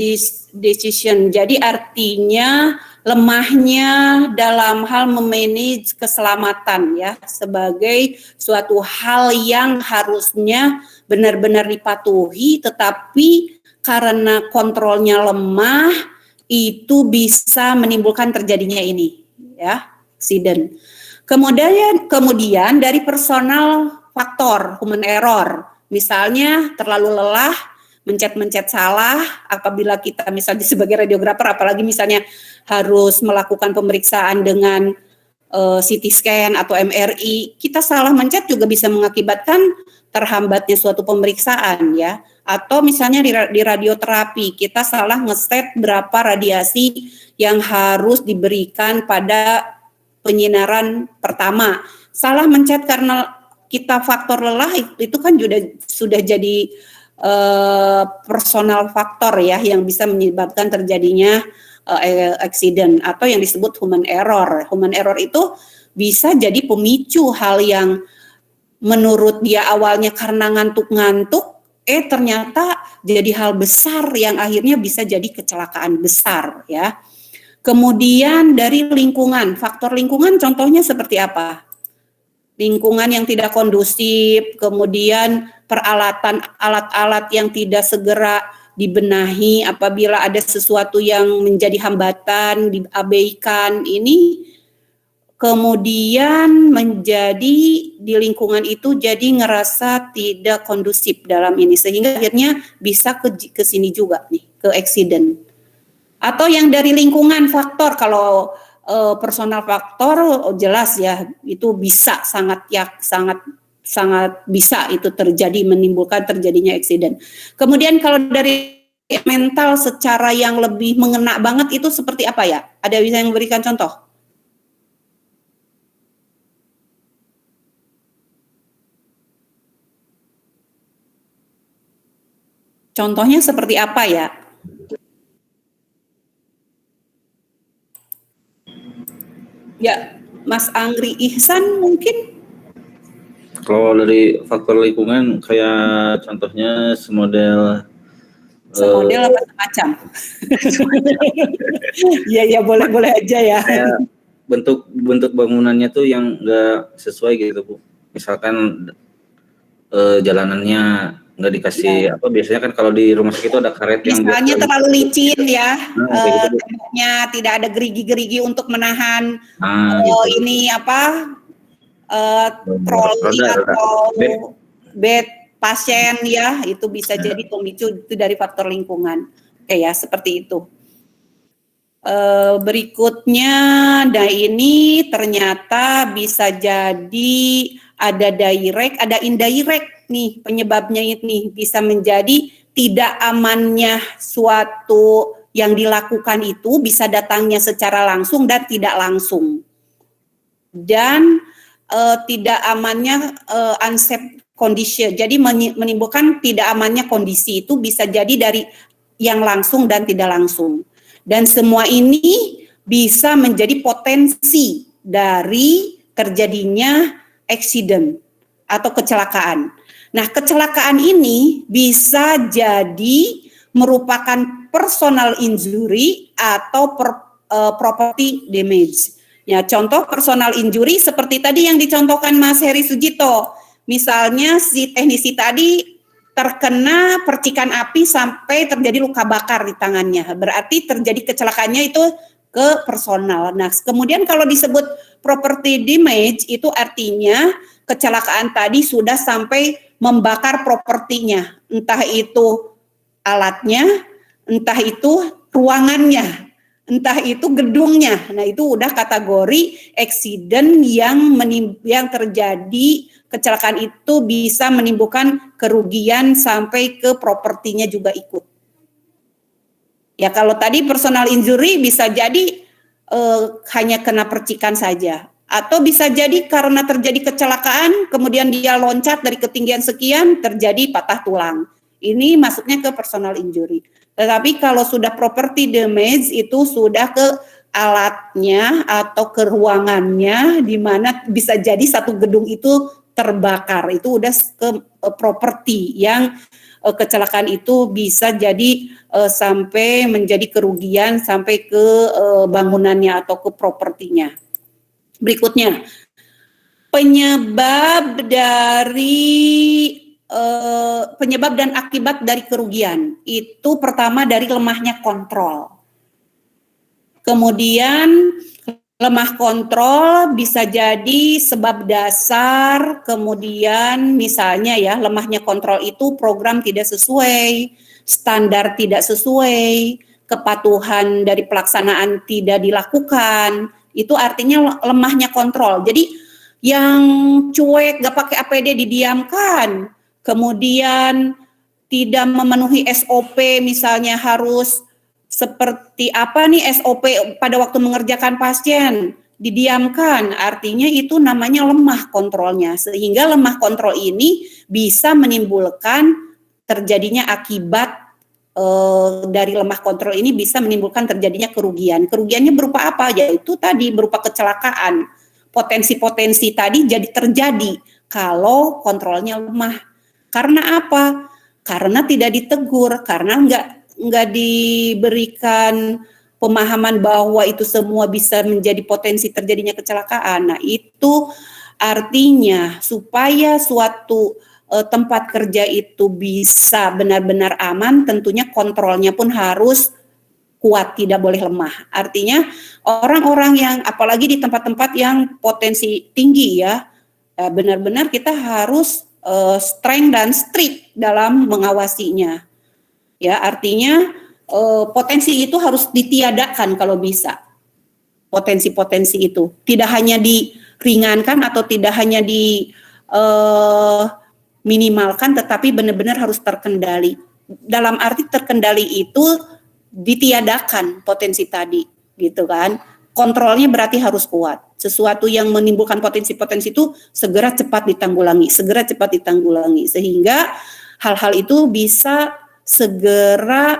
decision. Jadi artinya lemahnya dalam hal memanage keselamatan ya sebagai suatu hal yang harusnya benar-benar dipatuhi, tetapi karena kontrolnya lemah itu bisa menimbulkan terjadinya ini ya accident. Kemudian dari personal faktor human error, misalnya terlalu lelah, mencet salah, apabila kita misalnya sebagai radiografer, apalagi misalnya harus melakukan pemeriksaan dengan CT scan atau MRI, kita salah mencet juga bisa mengakibatkan terhambatnya suatu pemeriksaan ya. Atau misalnya di radioterapi, kita salah ngeset berapa radiasi yang harus diberikan pada penyinaran pertama. Salah mencet karena kita faktor lelah, itu kan sudah jadi personal faktor ya yang bisa menyebabkan terjadinya accident atau yang disebut human error. Human error itu bisa jadi pemicu hal yang menurut dia awalnya karena ngantuk-ngantuk, ternyata jadi hal besar yang akhirnya bisa jadi kecelakaan besar ya. Kemudian dari lingkungan, faktor lingkungan contohnya seperti apa? Lingkungan yang tidak kondusif, kemudian peralatan alat-alat yang tidak segera dibenahi apabila ada sesuatu yang menjadi hambatan, diabaikan, ini kemudian menjadi di lingkungan itu jadi ngerasa tidak kondusif dalam ini, sehingga akhirnya bisa ke sini juga nih, ke accident. Atau yang dari lingkungan faktor, kalau personal faktor jelas ya itu bisa sangat bisa itu terjadi, menimbulkan terjadinya accident. Kemudian kalau dari mental secara yang lebih mengena banget itu seperti apa ya? Ada bisa yang memberikan contoh? Contohnya seperti apa ya? Ya, Mas Angri Ihsan mungkin? Kalau dari faktor lingkungan kayak contohnya semodel apa semacam? Iya boleh aja ya. Bentuk bangunannya tuh yang enggak sesuai gitu Bu. Misalkan jalanannya nggak dikasih biasanya kan kalau di rumah sakit itu ada karet yang misalnya terlalu licin ya, temboknya tidak ada gerigi-gerigi untuk menahan ini troli atau bed pasien ya, itu bisa jadi pemicu itu dari faktor lingkungan. Oke ya, seperti itu. Berikutnya, ini ternyata bisa jadi ada direct, ada indirect nih penyebabnya ini bisa menjadi tidak amannya suatu yang dilakukan itu bisa datangnya secara langsung dan tidak langsung. Dan tidak amannya unsafe condition. Jadi menimbulkan tidak amannya kondisi itu bisa jadi dari yang langsung dan tidak langsung. Dan semua ini bisa menjadi potensi dari terjadinya accident atau kecelakaan. Nah, kecelakaan ini bisa jadi merupakan personal injury atau property damage. Ya, contoh personal injury seperti tadi yang dicontohkan Mas Heri Sujito. Misalnya si teknisi tadi terkena percikan api sampai terjadi luka bakar di tangannya. Berarti terjadi kecelakaannya itu ke personal. Nah, kemudian kalau disebut property damage itu artinya kecelakaan tadi sudah sampai membakar propertinya. Entah itu alatnya, entah itu ruangannya, entah itu gedungnya. Nah, itu udah kategori accident yang terjadi, kecelakaan itu bisa menimbulkan kerugian sampai ke propertinya juga ikut. Ya, kalau tadi personal injury bisa jadi hanya kena percikan saja. Atau bisa jadi karena terjadi kecelakaan, kemudian dia loncat dari ketinggian sekian, terjadi patah tulang. Ini masuknya ke personal injury. Tetapi kalau sudah property damage itu sudah ke alatnya atau ke ruangannya, di mana bisa jadi satu gedung itu terbakar, itu udah ke properti yang kecelakaan itu bisa jadi sampai menjadi kerugian sampai ke bangunannya atau ke propertinya. Berikutnya, penyebab dan akibat dari kerugian itu pertama dari lemahnya kontrol. Kemudian lemah kontrol bisa jadi sebab dasar, kemudian misalnya ya lemahnya kontrol itu program tidak sesuai, standar tidak sesuai, kepatuhan dari pelaksanaan tidak dilakukan, itu artinya lemahnya kontrol. Jadi yang cuek gak pakai APD didiamkan, kemudian tidak memenuhi SOP misalnya harus seperti apa nih SOP pada waktu mengerjakan pasien didiamkan, artinya itu namanya lemah kontrolnya, sehingga lemah kontrol ini bisa menimbulkan terjadinya akibat dari lemah kontrol ini bisa menimbulkan terjadinya kerugian. Kerugiannya berupa apa? Yaitu tadi berupa kecelakaan. Potensi-potensi tadi jadi terjadi kalau kontrolnya lemah. Karena apa? Karena tidak ditegur, karena nggak diberikan pemahaman bahwa itu semua bisa menjadi potensi terjadinya kecelakaan. Nah, itu artinya supaya suatu tempat kerja itu bisa benar-benar aman, tentunya kontrolnya pun harus kuat, tidak boleh lemah. Artinya orang-orang yang apalagi di tempat-tempat yang potensi tinggi ya, benar-benar kita harus strength dan strict dalam mengawasinya. Ya, artinya potensi itu harus ditiadakan kalau bisa. Potensi-potensi itu tidak hanya diringankan atau tidak hanya minimalkan, tetapi benar-benar harus terkendali. Dalam arti terkendali itu ditiadakan potensi tadi, gitu kan? Kontrolnya berarti harus kuat. Sesuatu yang menimbulkan potensi-potensi itu segera cepat ditanggulangi, sehingga hal-hal itu bisa segera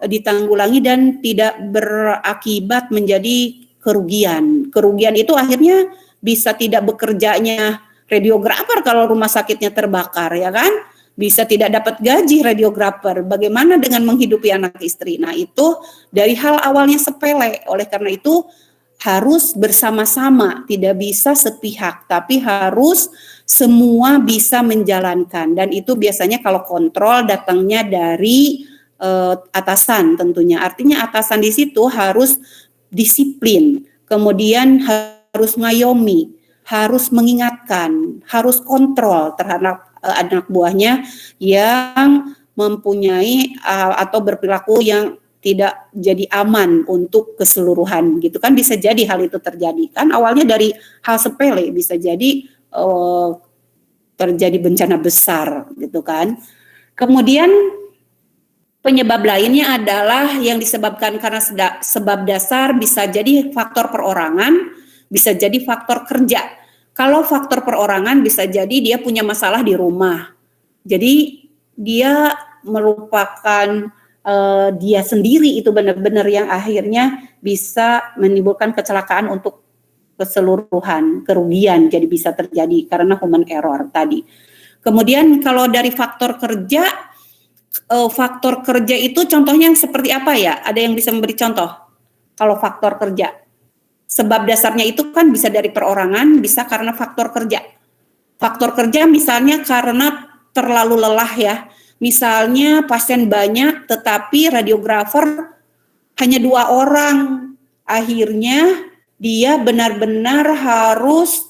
ditanggulangi dan tidak berakibat menjadi kerugian. Kerugian itu akhirnya bisa tidak bekerjanya radiografer kalau rumah sakitnya terbakar, ya kan? Bisa tidak dapat gaji radiografer. Bagaimana dengan menghidupi anak istri? Nah, itu dari hal awalnya sepele. Oleh karena itu harus bersama-sama, tidak bisa sepihak, tapi harus semua bisa menjalankan. Dan itu biasanya kalau kontrol datangnya dari atasan tentunya. Artinya atasan di situ harus disiplin, kemudian harus ngayomi, harus mengingatkan, harus kontrol terhadap anak buahnya yang mempunyai atau berperilaku yang tidak jadi aman untuk keseluruhan, gitu kan. Bisa jadi hal itu terjadi kan, awalnya dari hal sepele bisa jadi terjadi bencana besar, gitu kan. Kemudian penyebab lainnya adalah yang disebabkan karena sebab dasar, bisa jadi faktor perorangan, bisa jadi faktor kerja. Kalau faktor perorangan bisa jadi dia punya masalah di rumah, jadi dia merupakan dia sendiri itu benar-benar yang akhirnya bisa menimbulkan kecelakaan untuk keseluruhan, kerugian jadi bisa terjadi karena human error tadi. Kemudian kalau dari faktor kerja itu contohnya seperti apa ya? Ada yang bisa memberi contoh? Kalau faktor kerja, sebab dasarnya itu kan bisa dari perorangan, bisa karena faktor kerja. Faktor kerja misalnya karena terlalu lelah ya. Misalnya pasien banyak tetapi radiografer hanya 2 orang. Akhirnya dia benar-benar harus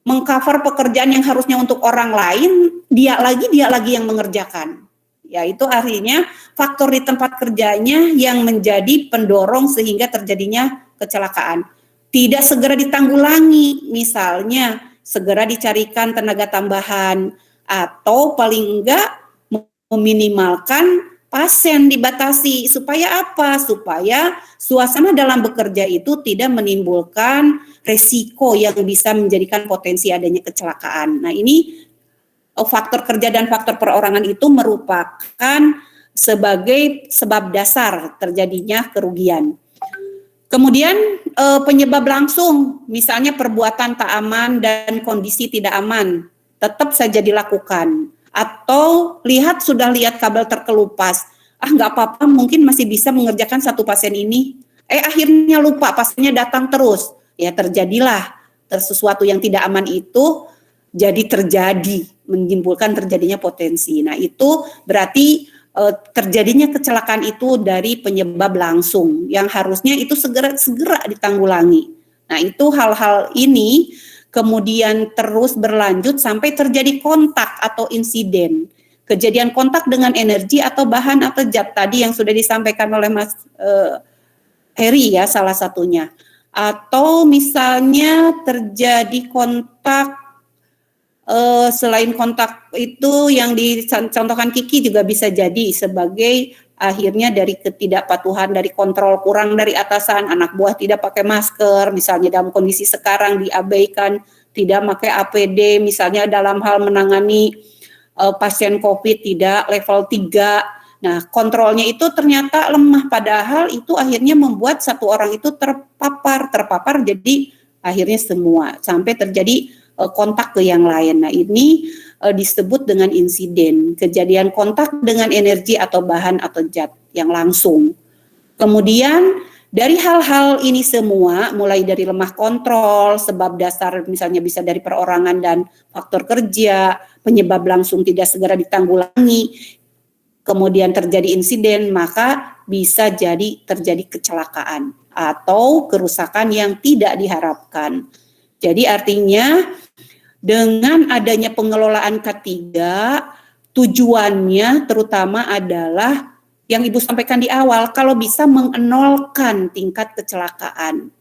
mengcover pekerjaan yang harusnya untuk orang lain, dia lagi yang mengerjakan. Ya, itu artinya faktor di tempat kerjanya yang menjadi pendorong sehingga terjadinya kecelakaan. Tidak segera ditanggulangi, misalnya segera dicarikan tenaga tambahan atau paling enggak meminimalkan pasien dibatasi. Supaya apa? Supaya suasana dalam bekerja itu tidak menimbulkan resiko yang bisa menjadikan potensi adanya kecelakaan. Nah, ini faktor kerja dan faktor perorangan itu merupakan sebagai sebab dasar terjadinya kerugian. Kemudian penyebab langsung, misalnya perbuatan tak aman dan kondisi tidak aman. tetap saja dilakukan. Atau sudah lihat kabel terkelupas, nggak apa-apa, mungkin masih bisa mengerjakan satu pasien ini. Akhirnya lupa, pasiennya datang terus. Ya terjadilah sesuatu yang tidak aman itu jadi terjadi, menimbulkan terjadinya potensi. Nah itu berarti terjadinya kecelakaan itu dari penyebab langsung yang harusnya itu segera ditanggulangi. Nah itu hal-hal ini kemudian terus berlanjut sampai terjadi kontak atau insiden. Kejadian kontak dengan energi atau bahan atau zat tadi yang sudah disampaikan oleh Mas Heri ya salah satunya. Atau misalnya terjadi kontak, selain kontak itu yang dicontohkan Kiki juga bisa jadi sebagai akhirnya dari ketidakpatuhan, dari kontrol kurang dari atasan, anak buah tidak pakai masker, misalnya dalam kondisi sekarang diabaikan, tidak pakai APD, misalnya dalam hal menangani pasien COVID tidak level 3. Nah, kontrolnya itu ternyata lemah, padahal itu akhirnya membuat satu orang itu terpapar jadi akhirnya semua sampai terjadi kontak ke yang lain. Nah, ini disebut dengan insiden, kejadian kontak dengan energi atau bahan atau zat yang langsung. Kemudian dari hal-hal ini semua, mulai dari lemah kontrol, sebab dasar misalnya bisa dari perorangan dan faktor kerja, penyebab langsung tidak segera ditanggulangi, kemudian terjadi insiden, maka bisa jadi terjadi kecelakaan atau kerusakan yang tidak diharapkan. Jadi artinya dengan adanya pengelolaan K3, tujuannya terutama adalah yang Ibu sampaikan di awal, kalau bisa mengenolkan tingkat kecelakaan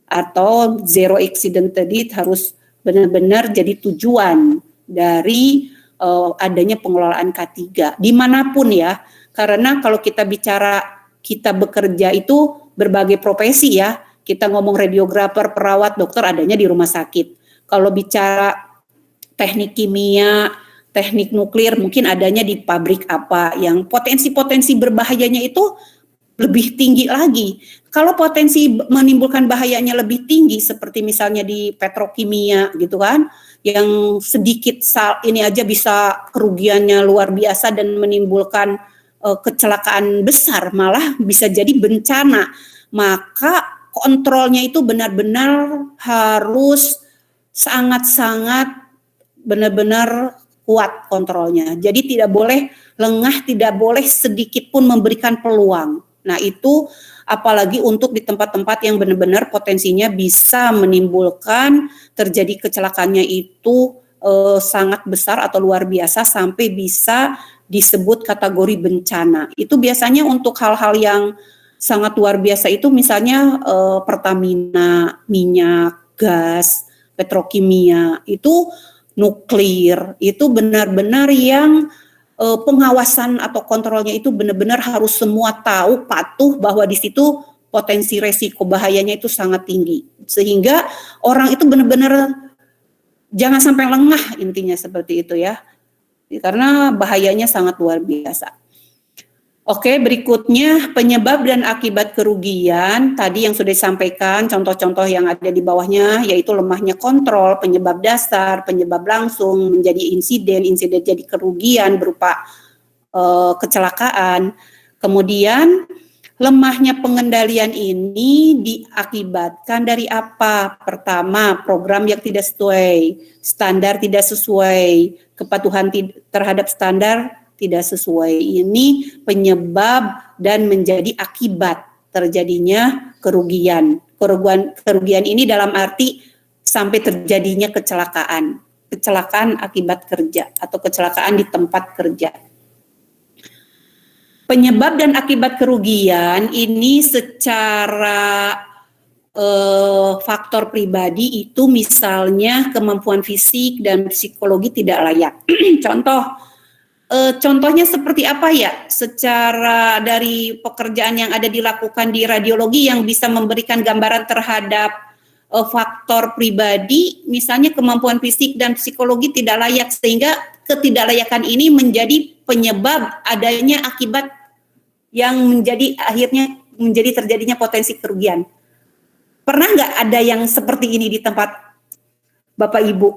atau zero accident tadi harus benar-benar jadi tujuan dari adanya pengelolaan K3 dimanapun ya, karena kalau kita bicara kita bekerja itu berbagai profesi ya, kita ngomong radiografer, perawat, dokter adanya di rumah sakit. Kalau bicara teknik kimia, teknik nuklir mungkin adanya di pabrik apa yang potensi-potensi berbahayanya itu lebih tinggi lagi. Kalau potensi menimbulkan bahayanya lebih tinggi seperti misalnya di petrokimia gitu kan, yang sedikit ini aja bisa kerugiannya luar biasa dan menimbulkan kecelakaan besar, malah bisa jadi bencana. Maka kontrolnya itu benar-benar harus sangat-sangat benar-benar kuat kontrolnya. Jadi tidak boleh lengah, tidak boleh sedikit pun memberikan peluang. Nah itu apalagi untuk di tempat-tempat yang benar-benar potensinya bisa menimbulkan terjadi kecelakaannya itu sangat besar atau luar biasa sampai bisa disebut kategori bencana. Itu biasanya untuk hal-hal yang sangat luar biasa itu misalnya Pertamina, minyak, gas, petrokimia, itu nuklir, itu benar-benar yang pengawasan atau kontrolnya itu benar-benar harus semua tahu, patuh bahwa di situ potensi resiko bahayanya itu sangat tinggi. Sehingga orang itu benar-benar jangan sampai lengah, intinya seperti itu ya. Karena bahayanya sangat luar biasa. Oke, berikutnya penyebab dan akibat kerugian. Tadi yang sudah disampaikan, contoh-contoh yang ada di bawahnya, yaitu lemahnya kontrol, penyebab dasar, penyebab langsung, menjadi insiden jadi kerugian berupa kecelakaan. Kemudian, lemahnya pengendalian ini diakibatkan dari apa? Pertama, program yang tidak sesuai, standar tidak sesuai, kepatuhan terhadap standar tidak sesuai. Ini penyebab dan menjadi akibat terjadinya kerugian. Kerugian ini dalam arti sampai terjadinya kecelakaan akibat kerja atau kecelakaan di tempat kerja. Penyebab dan akibat kerugian ini secara faktor pribadi itu misalnya kemampuan fisik dan psikologi tidak layak. Contohnya seperti apa ya? Secara dari pekerjaan yang ada dilakukan di radiologi yang bisa memberikan gambaran terhadap faktor pribadi, misalnya kemampuan fisik dan psikologi tidak layak, sehingga ketidaklayakan ini menjadi penyebab adanya akibat yang akhirnya menjadi terjadinya potensi kerugian. Pernah nggak ada yang seperti ini di tempat Bapak Ibu?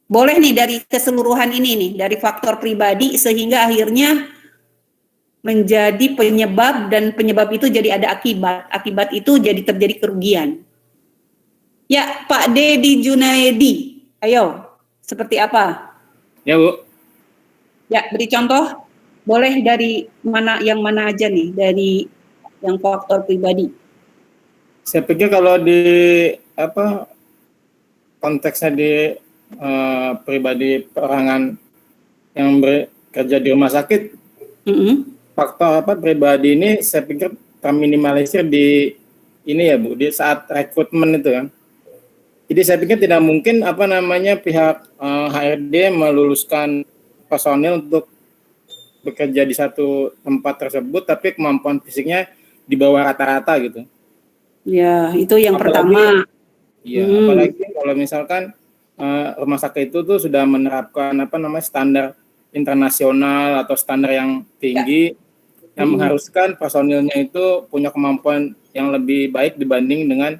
Boleh nih dari keseluruhan ini nih, dari faktor pribadi sehingga akhirnya menjadi penyebab dan penyebab itu jadi ada akibat. Akibat itu jadi terjadi kerugian. Ya, Pak Dedi Junaedi, ayo, seperti apa? Ya Bu. Ya, beri contoh. Boleh dari yang mana aja nih, dari yang faktor pribadi. Saya pikir kalau di konteksnya di pribadi perorangan yang bekerja di rumah sakit, faktor pribadi ini saya pikir terminimalisir di ini ya Bu, di saat rekrutmen itu kan. Jadi saya pikir tidak mungkin pihak HRD meluluskan personil untuk bekerja di satu tempat tersebut, tapi kemampuan fisiknya di bawah rata-rata gitu. Ya, itu yang pertama. Iya, apalagi kalau misalkan rumah sakit itu tuh sudah menerapkan standar internasional atau standar yang tinggi yang mengharuskan personilnya itu punya kemampuan yang lebih baik dibanding dengan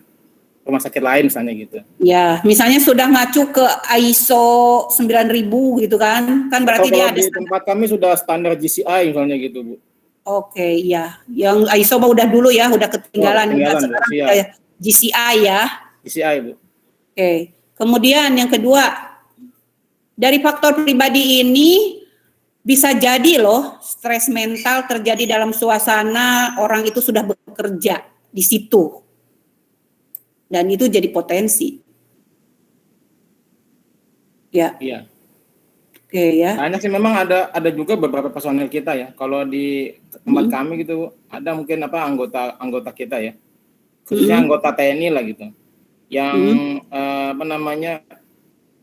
rumah sakit lain misalnya gitu. Ya, misalnya sudah ngacu ke ISO 9000 gitu kan berarti atau dia kalau ada di tempat kami sudah standar GCI misalnya gitu Bu. Oke, ya. Yang ISO udah dulu ya, udah ketinggalan. Sekarang Bu, udah GCI ya. GCI Bu. Oke. Kemudian yang kedua, dari faktor pribadi ini bisa jadi loh stres mental terjadi dalam suasana orang itu sudah bekerja di situ. Dan itu jadi potensi. Ya. Iya. Oke ya. Hanya sih memang ada juga beberapa personil kita ya. Kalau di tempat kami gitu ada mungkin anggota kita ya. Khususnya anggota TNI lah gitu. Yang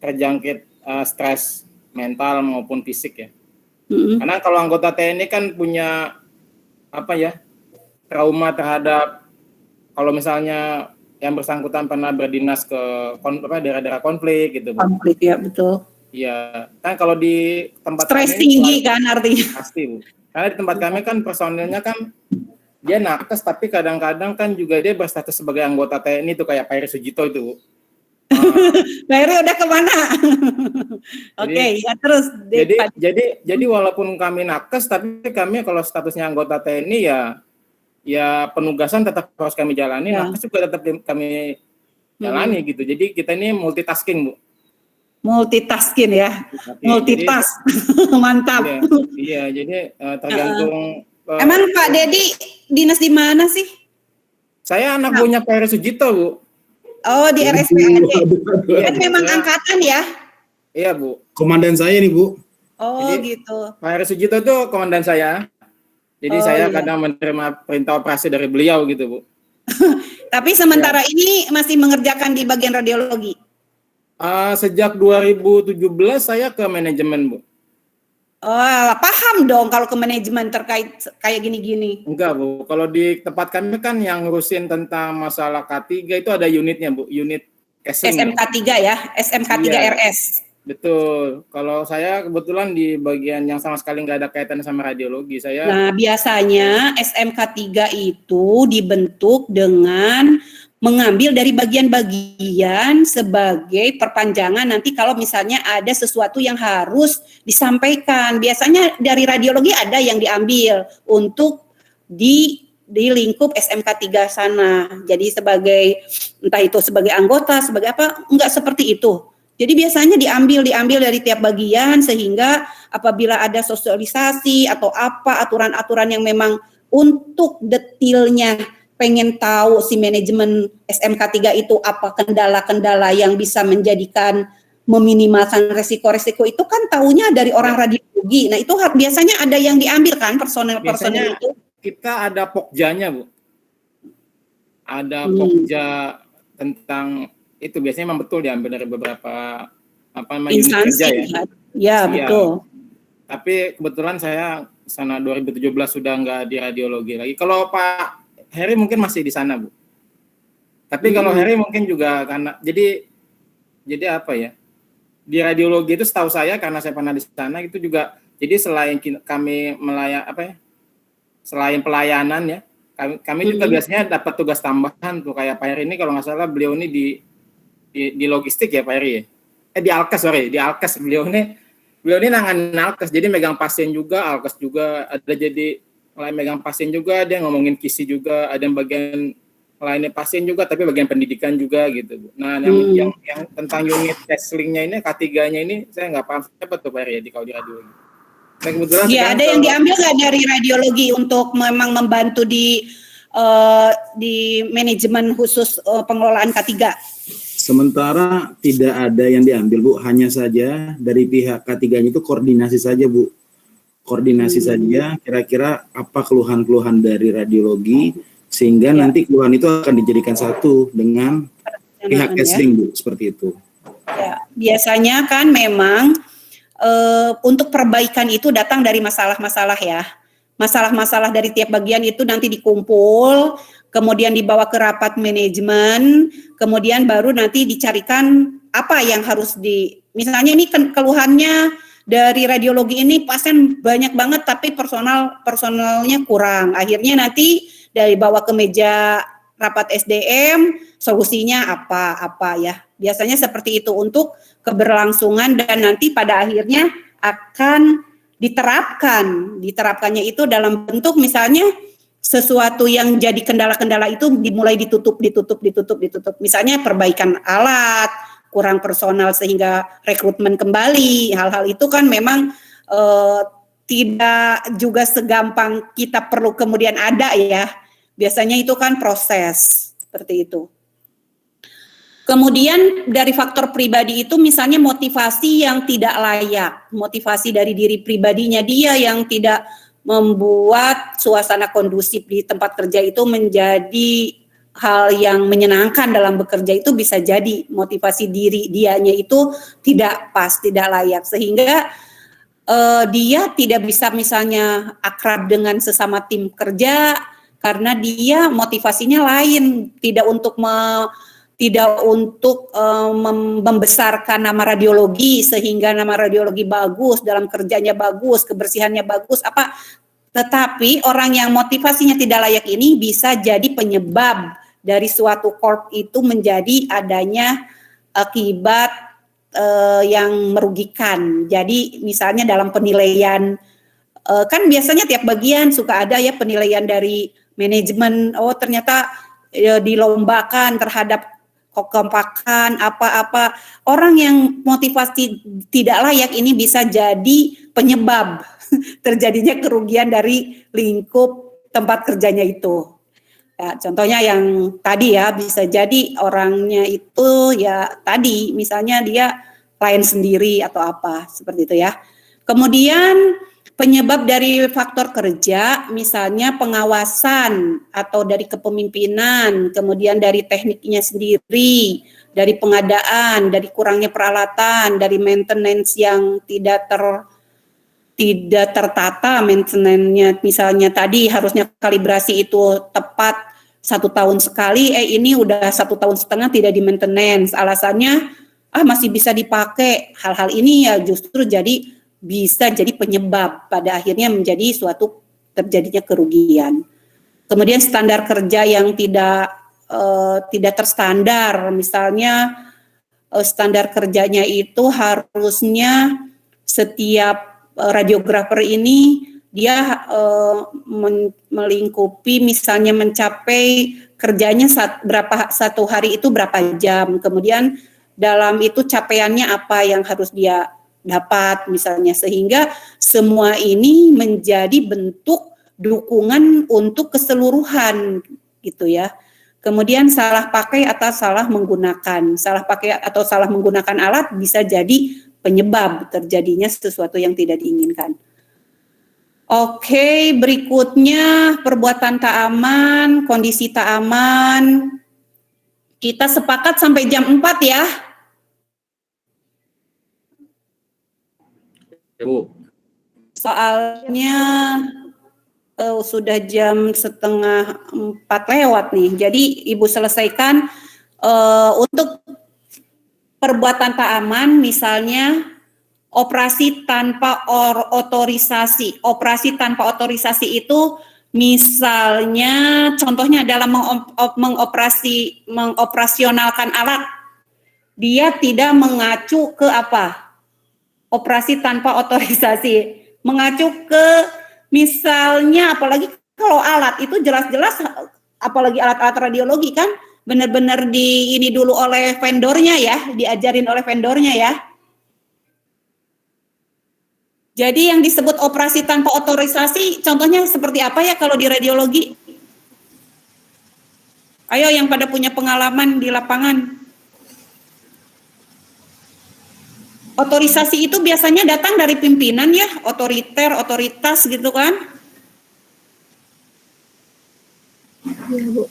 terjangkit stres mental maupun fisik ya. Karena kalau anggota TNI kan punya trauma terhadap kalau misalnya yang bersangkutan pernah berdinas ke daerah-daerah konflik gitu. Konflik ya, betul. Iya, kan kalau di tempat stres kami tinggi kan artinya. Pasti Bu. Karena di tempat kami kan personilnya kan dia nakes tapi kadang-kadang kan juga dia berstatus sebagai anggota TNI tuh kayak Pak Heri Sujito itu Bu. Pak Heri udah kemana? Oke, ya terus. Jadi walaupun kami nakes tapi kami kalau statusnya anggota TNI ya penugasan tetap harus kami jalani, nakes juga tetap kami jalani gitu. Jadi kita ini multitasking Bu. Multitasking ya. Multitask. Mantap. Iya, jadi tergantung. Emang Pak Dedi dinas di mana sih? Saya anak buahnya Pak Heri Sujito Bu. Oh, di RSPAD. Kan memang angkatan ya? Iya Bu. Komandan saya nih Bu. Oh Jadi, gitu. Pak Heri Sujito itu komandan saya. Jadi saya kadang menerima perintah operasi dari beliau gitu Bu. Tapi sementara ini masih mengerjakan di bagian radiologi. Sejak 2017 saya ke manajemen Bu. Oh, paham dong kalau ke manajemen terkait kayak gini-gini. Enggak Bu, kalau di tempat kami kan yang ngurusin tentang masalah K3 itu ada unitnya Bu, unit casing. SMK3 ya, SMK3 Iya. RS. Betul, kalau saya kebetulan di bagian yang sama sekali nggak ada kaitan sama radiologi. Nah, biasanya SMK3 itu dibentuk dengan mengambil dari bagian-bagian sebagai perpanjangan nanti kalau misalnya ada sesuatu yang harus disampaikan. Biasanya dari radiologi ada yang diambil untuk di lingkup SMK3 sana. Jadi sebagai entah itu sebagai anggota, sebagai apa, enggak seperti itu. Jadi biasanya diambil dari tiap bagian sehingga apabila ada sosialisasi atau apa aturan-aturan yang memang untuk detailnya pengen tahu si manajemen SMK3 itu apa kendala-kendala yang bisa menjadikan meminimalkan resiko-resiko itu kan taunya dari orang radiologi. Nah, itu biasanya ada yang diambil kan personel-personel itu. Kita ada pokjanya Bu. Ada pokja tentang itu biasanya memang betul diambil dari beberapa unit kerja ya. Ya, betul. Tapi kebetulan saya sana 2017 sudah nggak di radiologi lagi. Kalau Pak Heri mungkin masih di sana Bu. Tapi kalau Heri mungkin juga karena jadi apa ya? Di radiologi itu setahu saya karena saya pernah di sana itu juga jadi selain kami selain pelayanan ya, kami juga biasanya dapat tugas tambahan tuh kayak Pak Heri ini kalau nggak salah beliau ini di logistik ya Pak Heri ya. di Alkes beliau ini nanganin Alkes, jadi megang pasien juga, Alkes juga ada, jadi mulai megang pasien juga, dia ngomongin KISI juga, ada yang bagian lainnya pasien juga, tapi bagian pendidikan juga gitu. Nah, yang tentang unit testlingnya ini, K3-nya ini saya nggak paham siapa tuh Pak Riyadi kalau di radiologi. Nah, kebetulan ya, ada yang diambil nggak dari radiologi untuk memang membantu di manajemen khusus pengelolaan K3? Sementara tidak ada yang diambil, Bu. Hanya saja dari pihak K3-nya itu koordinasi saja, Bu. Koordinasi saja kira-kira apa keluhan-keluhan dari radiologi, sehingga nanti keluhan itu akan dijadikan satu dengan pihak testing, Bu. Seperti itu. Ya, biasanya kan memang untuk perbaikan itu datang dari masalah-masalah ya. Masalah-masalah dari tiap bagian itu nanti dikumpul, kemudian dibawa ke rapat manajemen, kemudian baru nanti dicarikan apa yang harus misalnya ini keluhannya dari radiologi ini pasien banyak banget tapi personalnya kurang. Akhirnya nanti dari bawa ke meja rapat SDM, solusinya apa ya. Biasanya seperti itu untuk keberlangsungan dan nanti pada akhirnya akan diterapkannya itu dalam bentuk misalnya sesuatu yang jadi kendala-kendala itu dimulai ditutup. Misalnya perbaikan alat, kurang personal sehingga rekrutmen kembali. Hal-hal itu kan memang tidak juga segampang kita perlu kemudian ada ya. Biasanya itu kan proses seperti itu. Kemudian dari faktor pribadi itu misalnya motivasi yang tidak layak, motivasi dari diri pribadinya dia yang tidak membuat suasana kondusif di tempat kerja itu menjadi hal yang menyenangkan dalam bekerja, itu bisa jadi motivasi diri dianya itu tidak pas, tidak layak, sehingga dia tidak bisa misalnya akrab dengan sesama tim kerja karena dia motivasinya lain, tidak untuk membesarkan nama radiologi sehingga nama radiologi bagus, dalam kerjanya bagus, kebersihannya bagus, tetapi orang yang motivasinya tidak layak ini bisa jadi penyebab dari suatu korp itu menjadi adanya akibat yang merugikan. Jadi misalnya dalam penilaian, kan biasanya tiap bagian suka ada ya penilaian dari manajemen, ternyata dilombakan terhadap kekompakan apa-apa. Orang yang motivasi tidak layak ini bisa jadi penyebab terjadinya kerugian dari lingkup tempat kerjanya itu. Ya, contohnya yang tadi ya, bisa jadi orangnya itu ya tadi misalnya dia klien sendiri atau apa seperti itu ya. Kemudian penyebab dari faktor kerja, misalnya pengawasan atau dari kepemimpinan, kemudian dari tekniknya sendiri, dari pengadaan, dari kurangnya peralatan, dari maintenance yang tidak tertata maintenance-nya, misalnya tadi harusnya kalibrasi itu tepat 1 tahun sekali, ini udah 1 tahun setengah tidak di maintenance, alasannya masih bisa dipakai. Hal-hal ini ya justru bisa jadi penyebab pada akhirnya menjadi suatu terjadinya kerugian. Kemudian standar kerja yang tidak terstandar, misalnya standar kerjanya itu harusnya setiap radiografer ini dia melingkupi misalnya mencapai kerjanya satu hari itu berapa jam, kemudian dalam itu capaiannya apa yang harus dia dapat misalnya, sehingga semua ini menjadi bentuk dukungan untuk keseluruhan gitu ya. Kemudian salah pakai atau salah menggunakan alat bisa jadi penyebab terjadinya sesuatu yang tidak diinginkan. Oke, berikutnya perbuatan tak aman, kondisi tak aman. Kita sepakat sampai jam 4 ya. Bu. Soalnya sudah jam 3:30 lewat nih. Jadi Ibu selesaikan untuk perbuatan tak aman, misalnya operasi tanpa otorisasi. Operasi tanpa otorisasi itu misalnya contohnya adalah mengoperasionalkan alat dia tidak mengacu ke apa? Operasi tanpa otorisasi. Mengacu ke misalnya, apalagi kalau alat itu jelas-jelas, apalagi alat-alat radiologi kan benar-benar ini dulu oleh vendornya ya, diajarin oleh vendornya ya. Jadi yang disebut operasi tanpa otorisasi, contohnya seperti apa ya kalau di radiologi? Ayo yang pada punya pengalaman di lapangan. Otorisasi itu biasanya datang dari pimpinan ya, otoriter, otoritas gitu kan? Iya, Bu.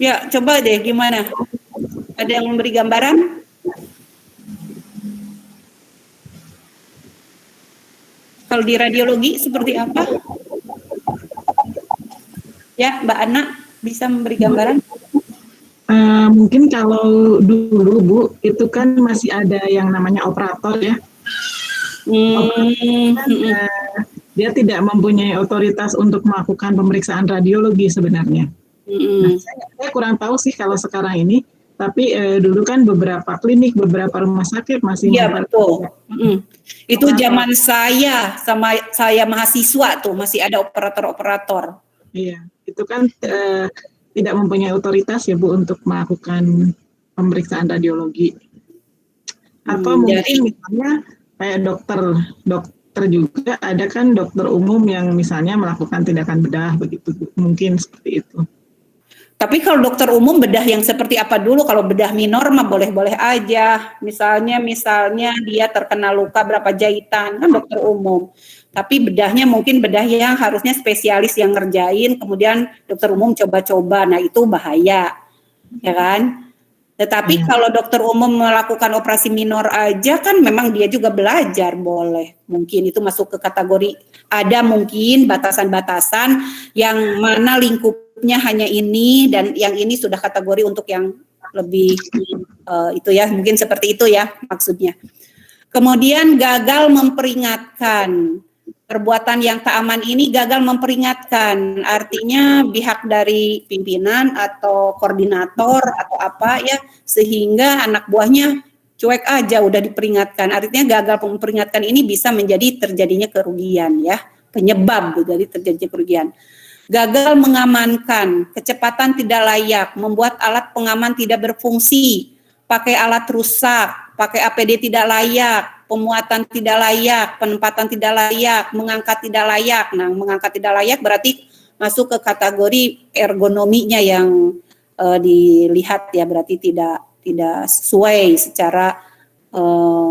Ya, coba deh gimana? Ada yang memberi gambaran? Kalau di radiologi seperti apa? Ya, Mbak Ana bisa memberi gambaran? Mungkin kalau dulu Bu, itu kan masih ada yang namanya operator ya. Dia tidak mempunyai otoritas untuk melakukan pemeriksaan radiologi sebenarnya. Nah, saya kurang tahu sih kalau sekarang ini, tapi dulu kan beberapa klinik, beberapa rumah sakit masih. Iya betul. Itu zaman saya sama saya mahasiswa tuh masih ada operator-operator. Iya, itu kan tidak mempunyai otoritas ya Bu untuk melakukan pemeriksaan radiologi. Atau mungkin misalnya kayak dokter juga ada kan dokter umum yang misalnya melakukan tindakan bedah begitu Bu. Mungkin seperti itu. Tapi kalau dokter umum bedah yang seperti apa dulu? Kalau bedah minor mah boleh-boleh aja. Misalnya dia terkena luka berapa jahitan, kan dokter umum. Tapi bedahnya mungkin bedah yang harusnya spesialis yang ngerjain, kemudian dokter umum coba-coba. Nah, itu bahaya. Ya kan? Tetapi kalau dokter umum melakukan operasi minor aja kan memang dia juga belajar, boleh. Mungkin itu masuk ke kategori, ada mungkin batasan-batasan yang mana lingkupnya hanya ini dan yang ini sudah kategori untuk yang lebih itu ya, mungkin seperti itu ya maksudnya. Kemudian gagal memperingatkan. Perbuatan yang tak aman ini gagal memperingatkan, artinya pihak dari pimpinan atau koordinator atau apa ya, sehingga anak buahnya cuek aja udah diperingatkan. Artinya gagal memperingatkan ini bisa menjadi terjadinya kerugian ya, penyebab dari terjadinya kerugian. Gagal mengamankan, kecepatan tidak layak, membuat alat pengaman tidak berfungsi, pakai alat rusak, pakai APD tidak layak, pemuatan tidak layak, penempatan tidak layak, mengangkat tidak layak. Nah, mengangkat tidak layak berarti masuk ke kategori ergonominya yang dilihat ya, berarti tidak sesuai secara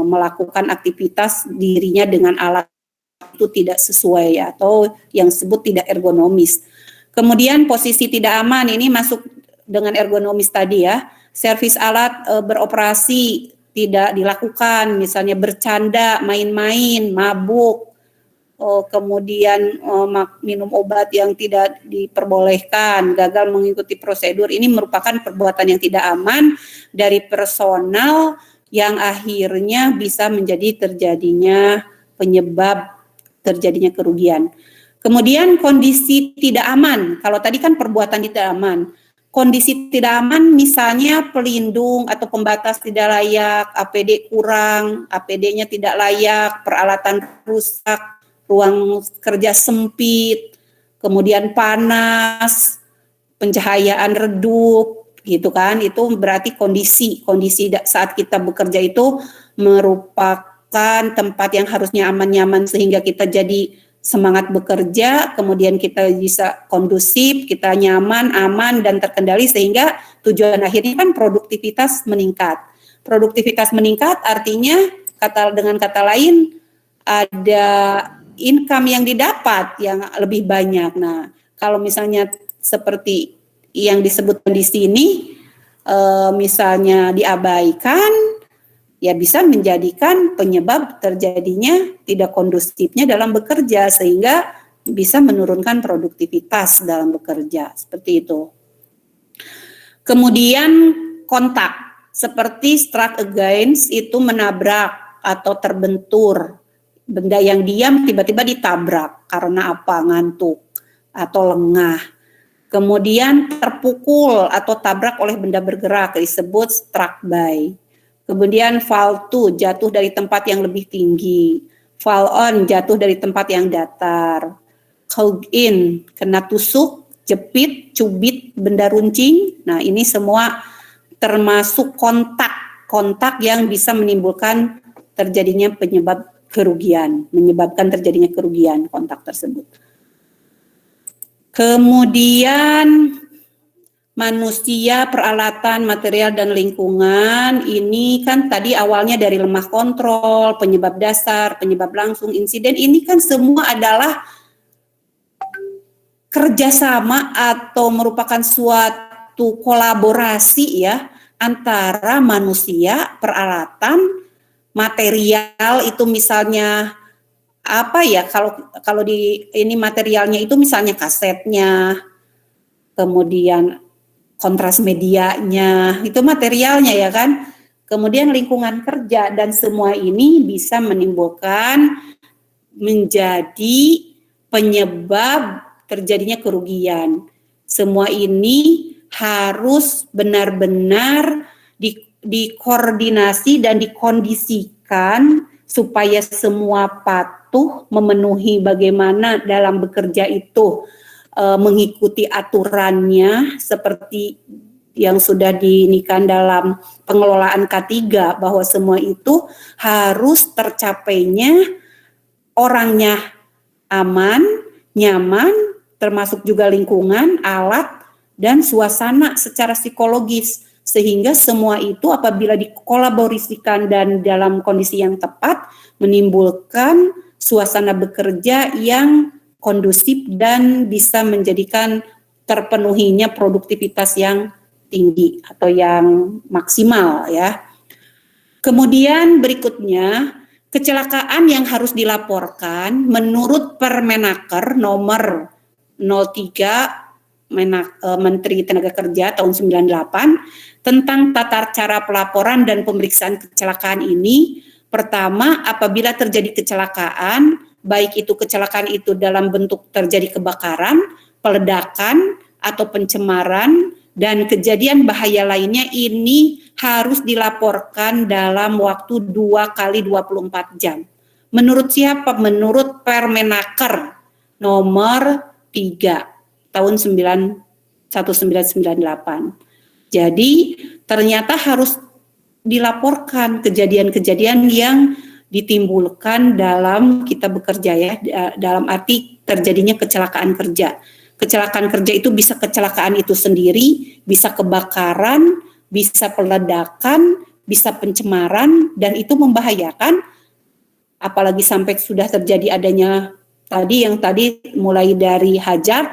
melakukan aktivitas dirinya dengan alat itu tidak sesuai ya, atau yang disebut tidak ergonomis. Kemudian posisi tidak aman ini masuk dengan ergonomis tadi ya. Servis alat beroperasi tidak dilakukan, misalnya bercanda, main-main, mabuk, kemudian minum obat yang tidak diperbolehkan, gagal mengikuti prosedur, ini merupakan perbuatan yang tidak aman dari personal yang akhirnya bisa menjadi terjadinya penyebab terjadinya kerugian. Kemudian kondisi tidak aman, kalau tadi kan perbuatan tidak aman. Kondisi tidak aman misalnya pelindung atau pembatas tidak layak, APD kurang, APD-nya tidak layak, peralatan rusak, ruang kerja sempit, kemudian panas, pencahayaan redup, gitu kan. Itu berarti kondisi saat kita bekerja itu merupakan tempat yang harusnya aman-nyaman sehingga kita jadi semangat bekerja, kemudian kita bisa kondusif, kita nyaman, aman, dan terkendali sehingga tujuan akhirnya kan produktivitas meningkat. Produktivitas meningkat artinya dengan kata lain ada income yang didapat yang lebih banyak. Nah, kalau misalnya seperti yang disebutkan di sini, misalnya diabaikan, ya bisa menjadikan penyebab terjadinya tidak kondusifnya dalam bekerja sehingga bisa menurunkan produktivitas dalam bekerja, seperti itu. Kemudian kontak, seperti struck against itu menabrak atau terbentur, benda yang diam tiba-tiba ditabrak karena apa? Ngantuk atau lengah. Kemudian terpukul atau tabrak oleh benda bergerak disebut struck by. Kemudian fall to, jatuh dari tempat yang lebih tinggi. Fall on, jatuh dari tempat yang datar. Hug in, kena tusuk, jepit, cubit, benda runcing. Nah, ini semua termasuk kontak yang bisa menimbulkan terjadinya menyebabkan terjadinya kerugian kontak tersebut. Kemudian manusia, peralatan, material, dan lingkungan, ini kan tadi awalnya dari lemah kontrol, penyebab dasar, penyebab langsung, insiden, ini kan semua adalah kerjasama atau merupakan suatu kolaborasi ya antara manusia, peralatan, material itu misalnya apa ya, kalau di ini materialnya itu misalnya kasetnya, kemudian kontras medianya, itu materialnya ya kan. Kemudian lingkungan kerja, dan semua ini bisa menimbulkan menjadi penyebab terjadinya kerugian. Semua ini harus benar-benar dikoordinasi dan dikondisikan supaya semua patuh memenuhi bagaimana dalam bekerja itu mengikuti aturannya seperti yang sudah dinikan dalam pengelolaan K3, bahwa semua itu harus tercapainya orangnya aman, nyaman, termasuk juga lingkungan, alat, dan suasana secara psikologis, sehingga semua itu apabila dikolaborasikan dan dalam kondisi yang tepat menimbulkan suasana bekerja yang kondusif dan bisa menjadikan terpenuhinya produktivitas yang tinggi atau yang maksimal ya. Kemudian berikutnya, kecelakaan yang harus dilaporkan menurut Permenaker nomor 03 Menteri Tenaga Kerja tahun 98 tentang tata cara pelaporan dan pemeriksaan kecelakaan ini. Pertama, apabila terjadi kecelakaan, baik itu kecelakaan itu dalam bentuk terjadi kebakaran, peledakan, atau pencemaran, dan kejadian bahaya lainnya, ini harus dilaporkan dalam waktu 2 kali 24 jam. Menurut siapa? Menurut Permenaker nomor 3 tahun 1998. Jadi ternyata harus dilaporkan kejadian-kejadian yang ditimbulkan dalam kita bekerja ya, dalam arti terjadinya kecelakaan kerja. Kecelakaan kerja itu bisa kecelakaan itu sendiri, bisa kebakaran, bisa peledakan, bisa pencemaran, dan itu membahayakan, apalagi sampai sudah terjadi adanya yang tadi mulai dari hajat,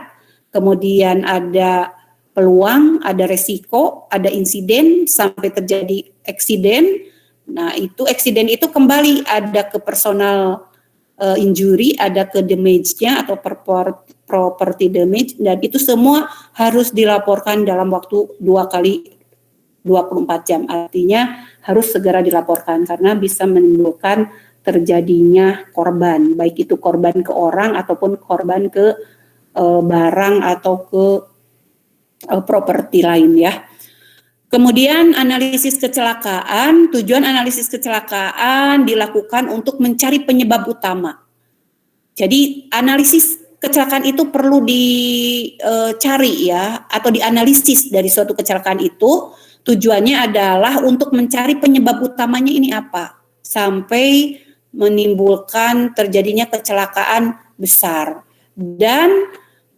kemudian ada peluang, ada resiko, ada insiden, sampai terjadi eksiden. Nah, itu eksiden itu kembali ada ke personal injury, ada ke damage-nya atau property damage, dan itu semua harus dilaporkan dalam waktu 2 kali 24 jam. Artinya harus segera dilaporkan karena bisa menimbulkan terjadinya korban, baik itu korban ke orang ataupun korban ke barang atau ke properti lain ya. Kemudian analisis kecelakaan, tujuan analisis kecelakaan dilakukan untuk mencari penyebab utama. Jadi analisis kecelakaan itu perlu dicari ya, atau dianalisis dari suatu kecelakaan itu. Tujuannya adalah untuk mencari penyebab utamanya ini apa, sampai menimbulkan terjadinya kecelakaan besar. Dan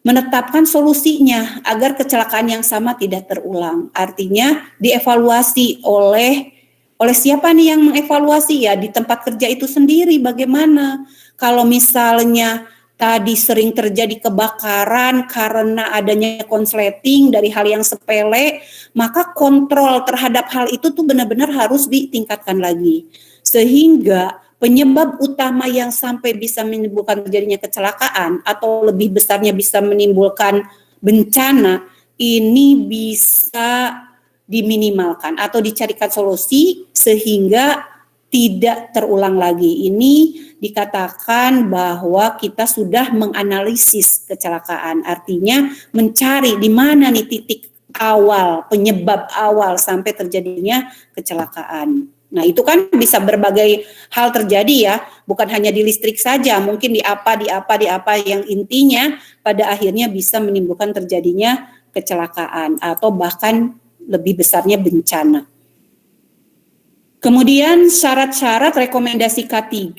menetapkan solusinya agar kecelakaan yang sama tidak terulang. Artinya dievaluasi oleh siapa nih yang mengevaluasi ya, di tempat kerja itu sendiri bagaimana. Kalau misalnya tadi sering terjadi kebakaran karena adanya konsleting dari hal yang sepele, maka kontrol terhadap hal itu tuh benar-benar harus ditingkatkan lagi. Sehingga penyebab utama yang sampai bisa menimbulkan terjadinya kecelakaan atau lebih besarnya bisa menimbulkan bencana, ini bisa diminimalkan atau dicarikan solusi sehingga tidak terulang lagi. Ini dikatakan bahwa kita sudah menganalisis kecelakaan, artinya mencari di mana nih titik awal, penyebab awal sampai terjadinya kecelakaan. Nah, itu kan bisa berbagai hal terjadi ya, bukan hanya di listrik saja, mungkin di apa yang intinya pada akhirnya bisa menimbulkan terjadinya kecelakaan atau bahkan lebih besarnya bencana. Kemudian syarat-syarat rekomendasi K3,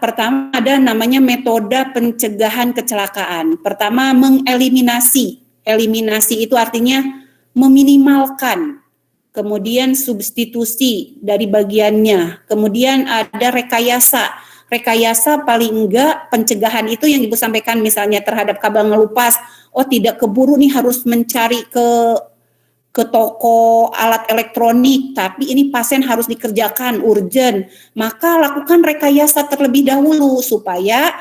pertama ada namanya metode pencegahan kecelakaan. Pertama, mengeliminasi. Eliminasi itu artinya meminimalkan. Kemudian substitusi dari bagiannya. Kemudian ada rekayasa. Rekayasa paling enggak pencegahan itu yang Ibu sampaikan misalnya terhadap kabel ngelupas. Oh, tidak keburu nih harus mencari ke toko alat elektronik, tapi ini pasien harus dikerjakan urgent, maka lakukan rekayasa terlebih dahulu supaya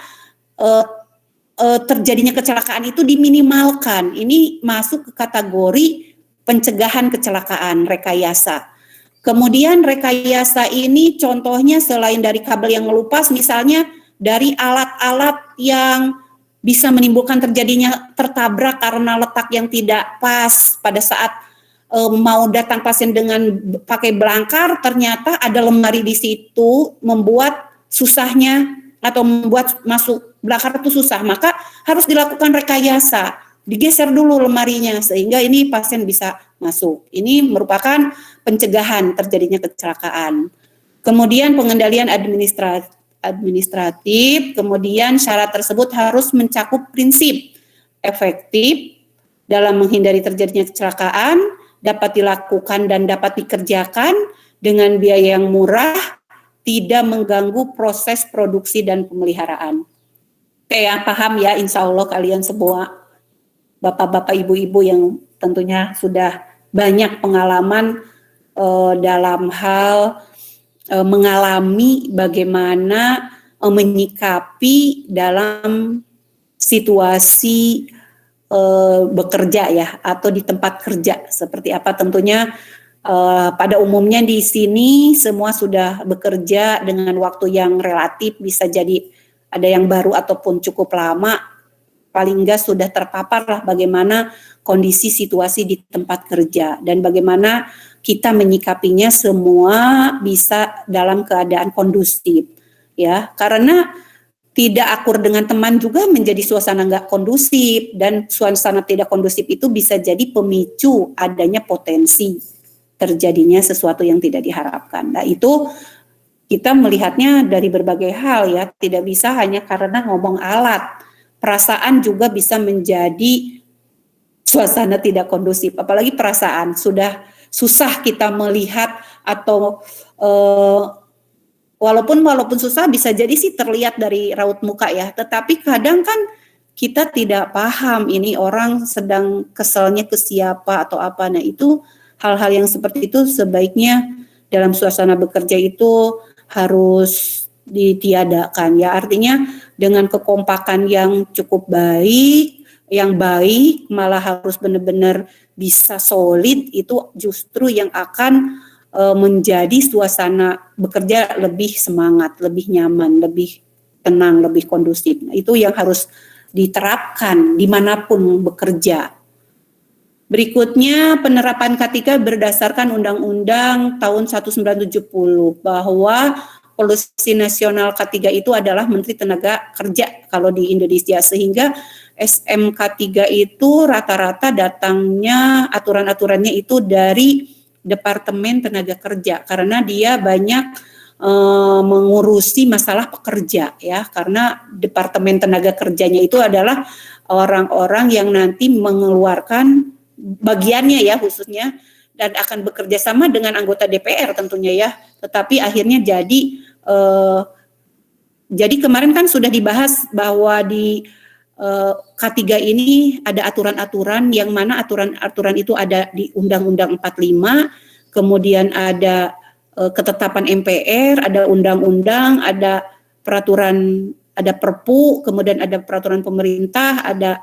terjadinya kecelakaan itu diminimalkan. Ini masuk ke kategori pencegahan kecelakaan, rekayasa. Kemudian rekayasa ini contohnya selain dari kabel yang ngelupas, misalnya dari alat-alat yang bisa menimbulkan terjadinya tertabrak karena letak yang tidak pas pada saat mau datang pasien dengan pakai belangkar, ternyata ada lemari di situ membuat susahnya atau membuat masuk belangkar itu susah, maka harus dilakukan rekayasa, digeser dulu lemarinya sehingga ini pasien bisa masuk. Ini merupakan pencegahan terjadinya kecelakaan. Kemudian pengendalian administratif, kemudian syarat tersebut harus mencakup prinsip efektif dalam menghindari terjadinya kecelakaan, dapat dilakukan dan dapat dikerjakan dengan biaya yang murah, tidak mengganggu proses produksi dan pemeliharaan. Oke ya, paham ya, insya Allah kalian semua, bapak-bapak, ibu-ibu yang tentunya sudah banyak pengalaman dalam hal mengalami bagaimana menyikapi dalam situasi bekerja ya, atau di tempat kerja seperti apa. Tentunya pada umumnya di sini semua sudah bekerja dengan waktu yang relatif, bisa jadi ada yang baru ataupun cukup lama, paling enggak sudah terpapar lah bagaimana kondisi situasi di tempat kerja dan bagaimana kita menyikapinya semua bisa dalam keadaan kondusif ya, karena tidak akur dengan teman juga menjadi suasana nggak kondusif, dan suasana tidak kondusif itu bisa jadi pemicu adanya potensi terjadinya sesuatu yang tidak diharapkan. Nah, itu kita melihatnya dari berbagai hal ya, tidak bisa hanya karena ngomong alat. Perasaan juga bisa menjadi suasana tidak kondusif, apalagi perasaan sudah susah kita melihat atau walaupun susah bisa jadi sih terlihat dari raut muka ya, tetapi kadang kan kita tidak paham ini orang sedang keselnya ke siapa atau apa. Nah, itu hal-hal yang seperti itu sebaiknya dalam suasana bekerja itu harus ditiadakan ya, artinya dengan kekompakan yang cukup baik, yang baik malah harus benar-benar bisa solid, itu justru yang akan menjadi suasana bekerja lebih semangat, lebih nyaman, lebih tenang, lebih kondusif. Nah, itu yang harus diterapkan dimanapun bekerja. Berikutnya penerapan K3 berdasarkan Undang-Undang tahun 1970 bahwa polusi nasional K3 itu adalah Menteri Tenaga Kerja kalau di Indonesia, sehingga SMK3 itu rata-rata datangnya aturan-aturannya itu dari Departemen Tenaga Kerja karena dia banyak mengurusi masalah pekerja ya, karena Departemen Tenaga Kerjanya itu adalah orang-orang yang nanti mengeluarkan bagiannya ya khususnya, dan akan bekerja sama dengan anggota DPR tentunya ya, tetapi akhirnya jadi kemarin kan sudah dibahas bahwa di K3 ini ada aturan-aturan yang mana aturan-aturan itu ada di Undang-Undang 45, kemudian ada ketetapan MPR, ada undang-undang, ada peraturan, ada Perpu, kemudian ada peraturan pemerintah, ada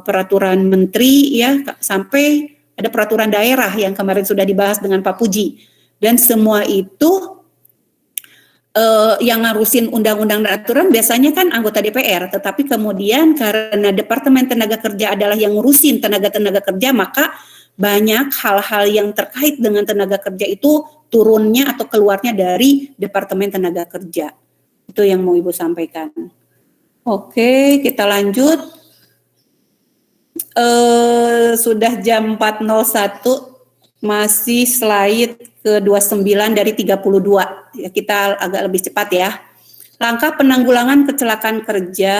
peraturan menteri ya, sampai ada peraturan daerah yang kemarin sudah dibahas dengan Pak Puji. Dan semua itu yang ngarusin undang-undang dan aturan biasanya kan anggota DPR, tetapi kemudian karena Departemen Tenaga Kerja adalah yang ngurusin tenaga-tenaga kerja, maka banyak hal-hal yang terkait dengan tenaga kerja itu turunnya atau keluarnya dari Departemen Tenaga Kerja. Itu yang mau Ibu sampaikan. Oke, kita lanjut. Sudah jam 4.01, masih slide ke-29 dari 32. Ya, kita agak lebih cepat ya. Langkah penanggulangan kecelakaan kerja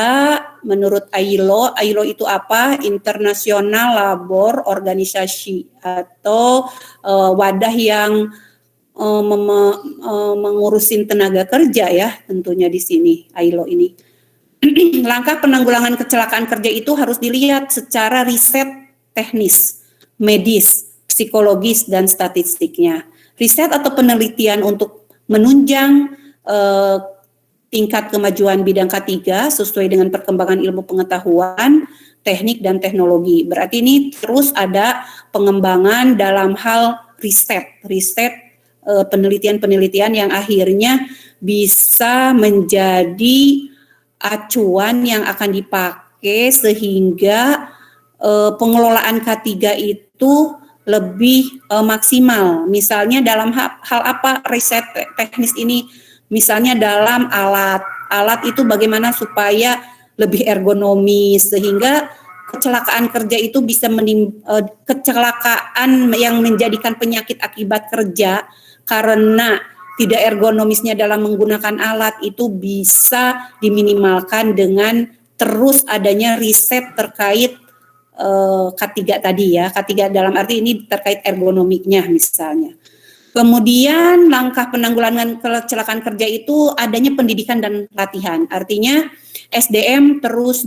menurut ILO. ILO itu apa? International Labor Organisasi, atau wadah yang mengurusin tenaga kerja ya, tentunya di sini ILO ini. Langkah penanggulangan kecelakaan kerja itu harus dilihat secara riset teknis, medis, psikologis, dan statistiknya. Riset atau penelitian untuk menunjang tingkat kemajuan bidang K3 sesuai dengan perkembangan ilmu pengetahuan, teknik, dan teknologi. Berarti ini terus ada pengembangan dalam hal riset, penelitian-penelitian yang akhirnya bisa menjadi acuan yang akan dipakai sehingga pengelolaan K3 itu lebih maksimal. Misalnya dalam hal apa riset teknis ini? Misalnya dalam alat itu bagaimana supaya lebih ergonomis sehingga kecelakaan kerja itu bisa kecelakaan yang menjadikan penyakit akibat kerja karena tidak ergonomisnya dalam menggunakan alat itu bisa diminimalkan dengan terus adanya riset terkait K3 tadi ya. K3 dalam arti ini terkait ergonomiknya misalnya. Kemudian langkah penanggulangan kecelakaan kerja itu adanya pendidikan dan latihan. Artinya SDM terus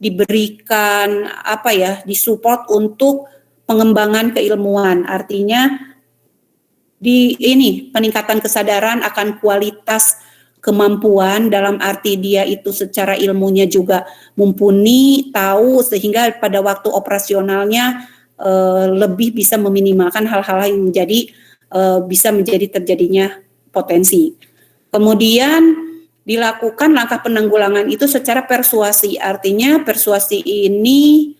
diberikan disupport untuk pengembangan keilmuan. Artinya peningkatan kesadaran akan kualitas kemampuan dalam arti dia itu secara ilmunya juga mumpuni, tahu sehingga pada waktu operasionalnya lebih bisa meminimalkan hal-hal yang bisa menjadi terjadinya potensi. Kemudian dilakukan langkah penanggulangan itu secara persuasi, artinya persuasi ini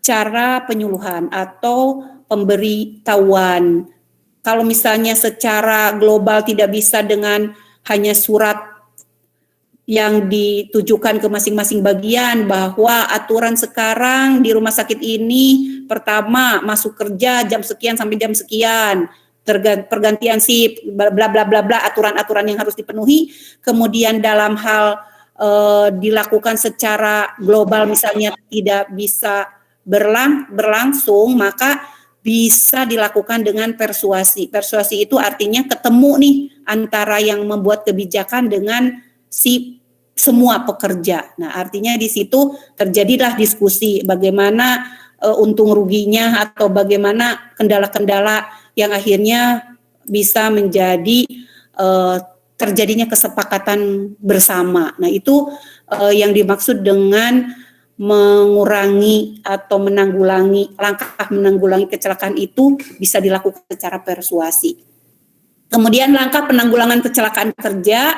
cara penyuluhan atau pemberitahuan. Kalau misalnya secara global tidak bisa dengan hanya surat yang ditujukan ke masing-masing bagian bahwa aturan sekarang di rumah sakit ini pertama masuk kerja jam sekian sampai jam sekian, pergantian shift, bla bla bla bla, aturan-aturan yang harus dipenuhi. Kemudian dalam hal dilakukan secara global misalnya tidak bisa berlangsung, maka bisa dilakukan dengan persuasi. Persuasi itu artinya ketemu nih antara yang membuat kebijakan dengan semua pekerja. Nah, artinya di situ terjadilah diskusi bagaimana untung ruginya atau bagaimana kendala-kendala yang akhirnya bisa menjadi terjadinya kesepakatan bersama. Nah, itu yang dimaksud dengan mengurangi atau langkah menanggulangi kecelakaan itu bisa dilakukan secara persuasi. Kemudian langkah penanggulangan kecelakaan kerja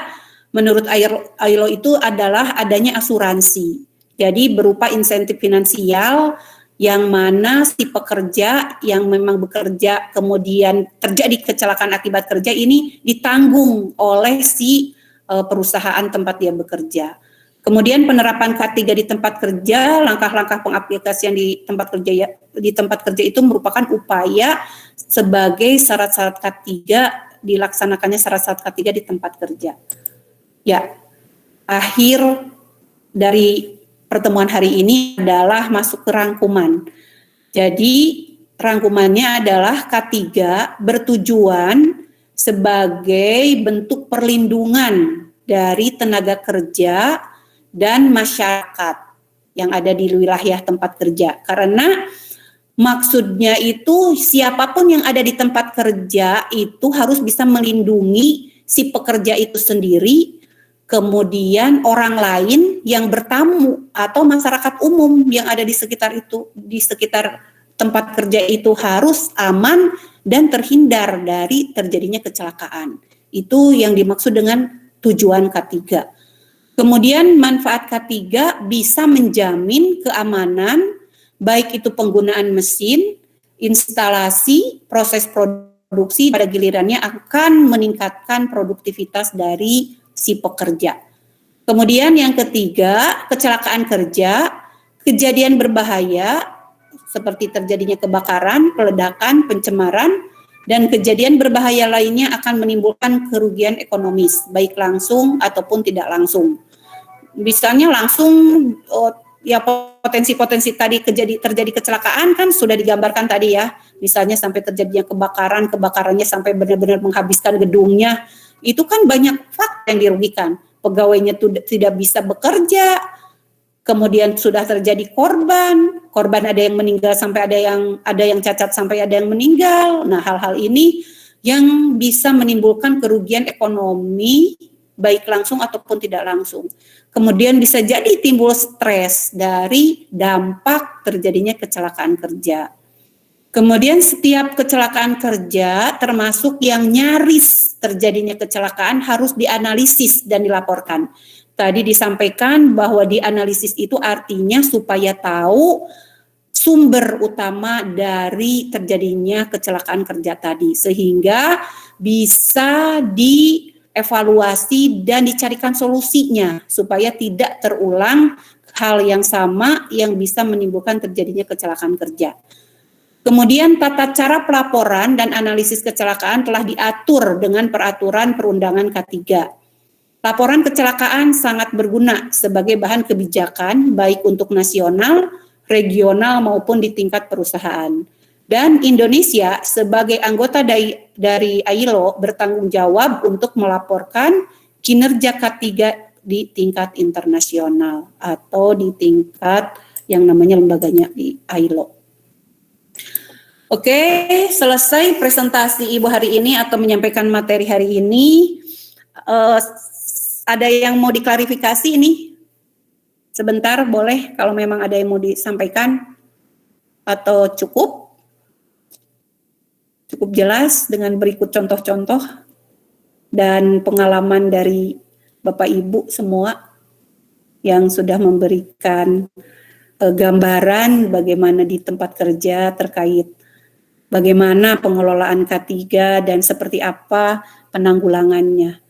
menurut ILO itu adalah adanya asuransi. Jadi berupa insentif finansial yang mana si pekerja yang memang bekerja kemudian terjadi kecelakaan akibat kerja ini ditanggung oleh si perusahaan tempat dia bekerja. Kemudian penerapan K3 di tempat kerja, langkah-langkah pengaplikasian di tempat kerja itu merupakan upaya sebagai syarat-syarat K3 dilaksanakannya syarat-syarat K3 di tempat kerja. Ya, akhir dari pertemuan hari ini adalah masuk ke rangkuman. Jadi rangkumannya adalah K3 bertujuan sebagai bentuk perlindungan dari tenaga kerja dan masyarakat yang ada di wilayah tempat kerja. Karena maksudnya itu siapapun yang ada di tempat kerja itu harus bisa melindungi si pekerja itu sendiri, kemudian orang lain yang bertamu atau masyarakat umum yang ada di sekitar tempat kerja itu harus aman dan terhindar dari terjadinya kecelakaan. Itu yang dimaksud dengan tujuan K3. Kemudian manfaat K3 bisa menjamin keamanan baik itu penggunaan mesin, instalasi proses produksi pada gilirannya akan meningkatkan produktivitas dari si pekerja. Kemudian yang ketiga, kecelakaan kerja, kejadian berbahaya seperti terjadinya kebakaran, peledakan, pencemaran, dan kejadian berbahaya lainnya akan menimbulkan kerugian ekonomis, baik langsung ataupun tidak langsung. Misalnya langsung, ya potensi-potensi tadi terjadi kecelakaan kan sudah digambarkan tadi ya, misalnya sampai terjadinya kebakarannya sampai benar-benar menghabiskan gedungnya, itu kan banyak faktor yang dirugikan, pegawainya tidak bisa bekerja, kemudian sudah terjadi korban ada yang meninggal sampai ada yang cacat sampai ada yang meninggal. Nah, hal-hal ini yang bisa menimbulkan kerugian ekonomi baik langsung ataupun tidak langsung. Kemudian bisa jadi timbul stres dari dampak terjadinya kecelakaan kerja. Kemudian setiap kecelakaan kerja termasuk yang nyaris terjadinya kecelakaan harus dianalisis dan dilaporkan. Tadi disampaikan bahwa dianalisis itu artinya supaya tahu sumber utama dari terjadinya kecelakaan kerja tadi, sehingga bisa dievaluasi dan dicarikan solusinya supaya tidak terulang hal yang sama yang bisa menimbulkan terjadinya kecelakaan kerja. Kemudian tata cara pelaporan dan analisis kecelakaan telah diatur dengan peraturan perundangan K3. Laporan kecelakaan sangat berguna sebagai bahan kebijakan baik untuk nasional, regional maupun di tingkat perusahaan. Dan Indonesia sebagai anggota dari ILO bertanggung jawab untuk melaporkan kinerja K3 di tingkat internasional atau di tingkat yang namanya lembaganya di ILO. Oke, selesai presentasi Ibu hari ini atau menyampaikan materi hari ini. Ada yang mau diklarifikasi ini? Sebentar, boleh kalau memang ada yang mau disampaikan atau cukup jelas dengan berikut contoh-contoh dan pengalaman dari Bapak Ibu semua yang sudah memberikan gambaran bagaimana di tempat kerja terkait bagaimana pengelolaan K3 dan seperti apa penanggulangannya.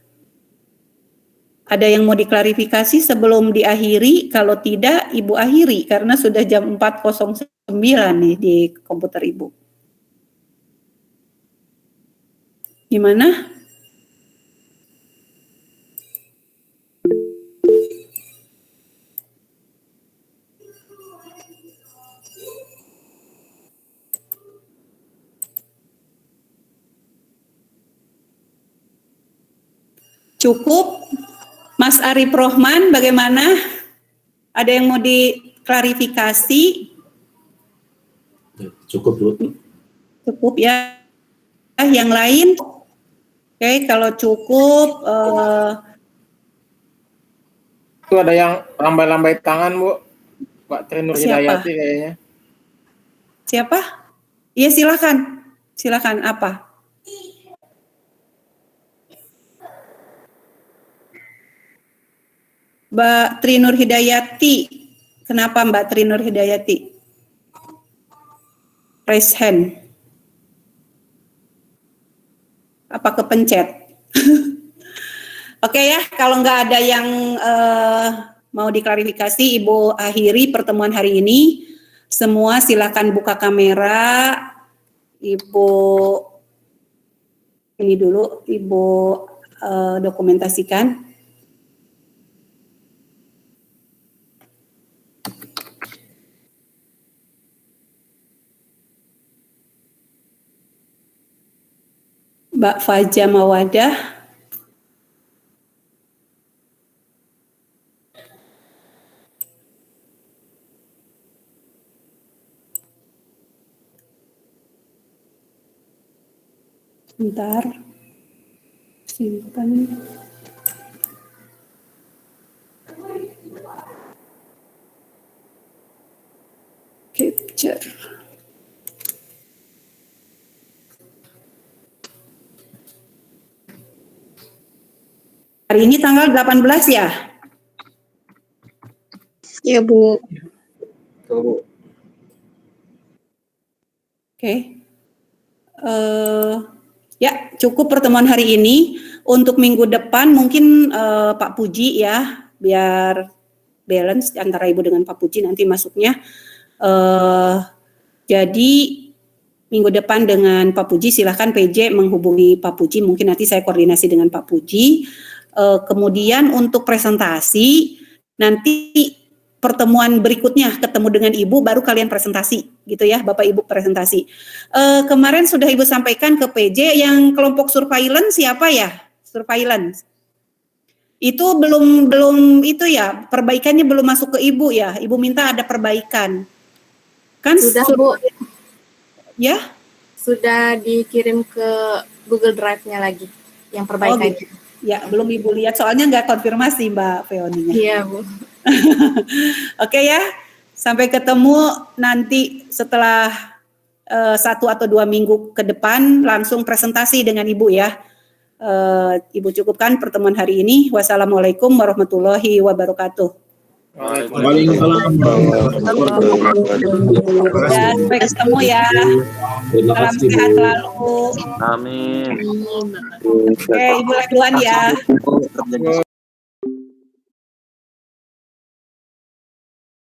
Ada yang mau diklarifikasi sebelum diakhiri? Kalau tidak, Ibu akhiri karena sudah jam 4.09 nih di komputer Ibu. Gimana? Cukup? Mas Arif Rohman, bagaimana? Ada yang mau diklarifikasi? Cukup, Bu. Cukup ya. Yang lain? Oke, kalau cukup. Itu ada yang lambai-lambai tangan, Bu. Mbak Trinur Hidayati kayaknya. Siapa? Iya, silakan. Silakan, apa? Mbak Trinur Hidayati. Kenapa Mbak Trinur Hidayati? Raise hand. Apa kepencet? Oke ya, kalau nggak ada yang mau diklarifikasi, Ibu akhiri pertemuan hari ini. Semua silakan buka kamera. Ibu ini dulu, Ibu dokumentasikan. Mbak Faja Mawadah. Bentar. Simpan. Capture. Hari ini tanggal 18 ya? Iya, Bu. Tuh, Bu. Oke. Ya, cukup pertemuan hari ini. Untuk minggu depan mungkin Pak Puji ya, biar balance antara Ibu dengan Pak Puji nanti masuknya. Jadi minggu depan dengan Pak Puji, silahkan PJ menghubungi Pak Puji, mungkin nanti saya koordinasi dengan Pak Puji. Kemudian untuk presentasi, nanti pertemuan berikutnya ketemu dengan Ibu, baru kalian presentasi, gitu ya, Bapak Ibu presentasi. Kemarin sudah Ibu sampaikan ke PJ, yang kelompok surveillance siapa ya? Surveillance. Itu belum itu ya, perbaikannya belum masuk ke Ibu ya, Ibu minta ada perbaikan. Kan Sudah, Bu. Ya? Sudah dikirim ke Google Drive-nya lagi, yang perbaikannya. Gitu. Ya, belum Ibu lihat, soalnya nggak konfirmasi Mbak Feoninya. Iya, Bu. Oke ya, sampai ketemu nanti setelah 1 atau 2 minggu ke depan, langsung presentasi dengan Ibu ya. Ibu cukupkan pertemuan hari ini. Wassalamualaikum warahmatullahi wabarakatuh. Waalaikumsalam. Ya, sampai ketemu ya. Salam sehat selalu. Amin. Oke, Ibu duluan ya.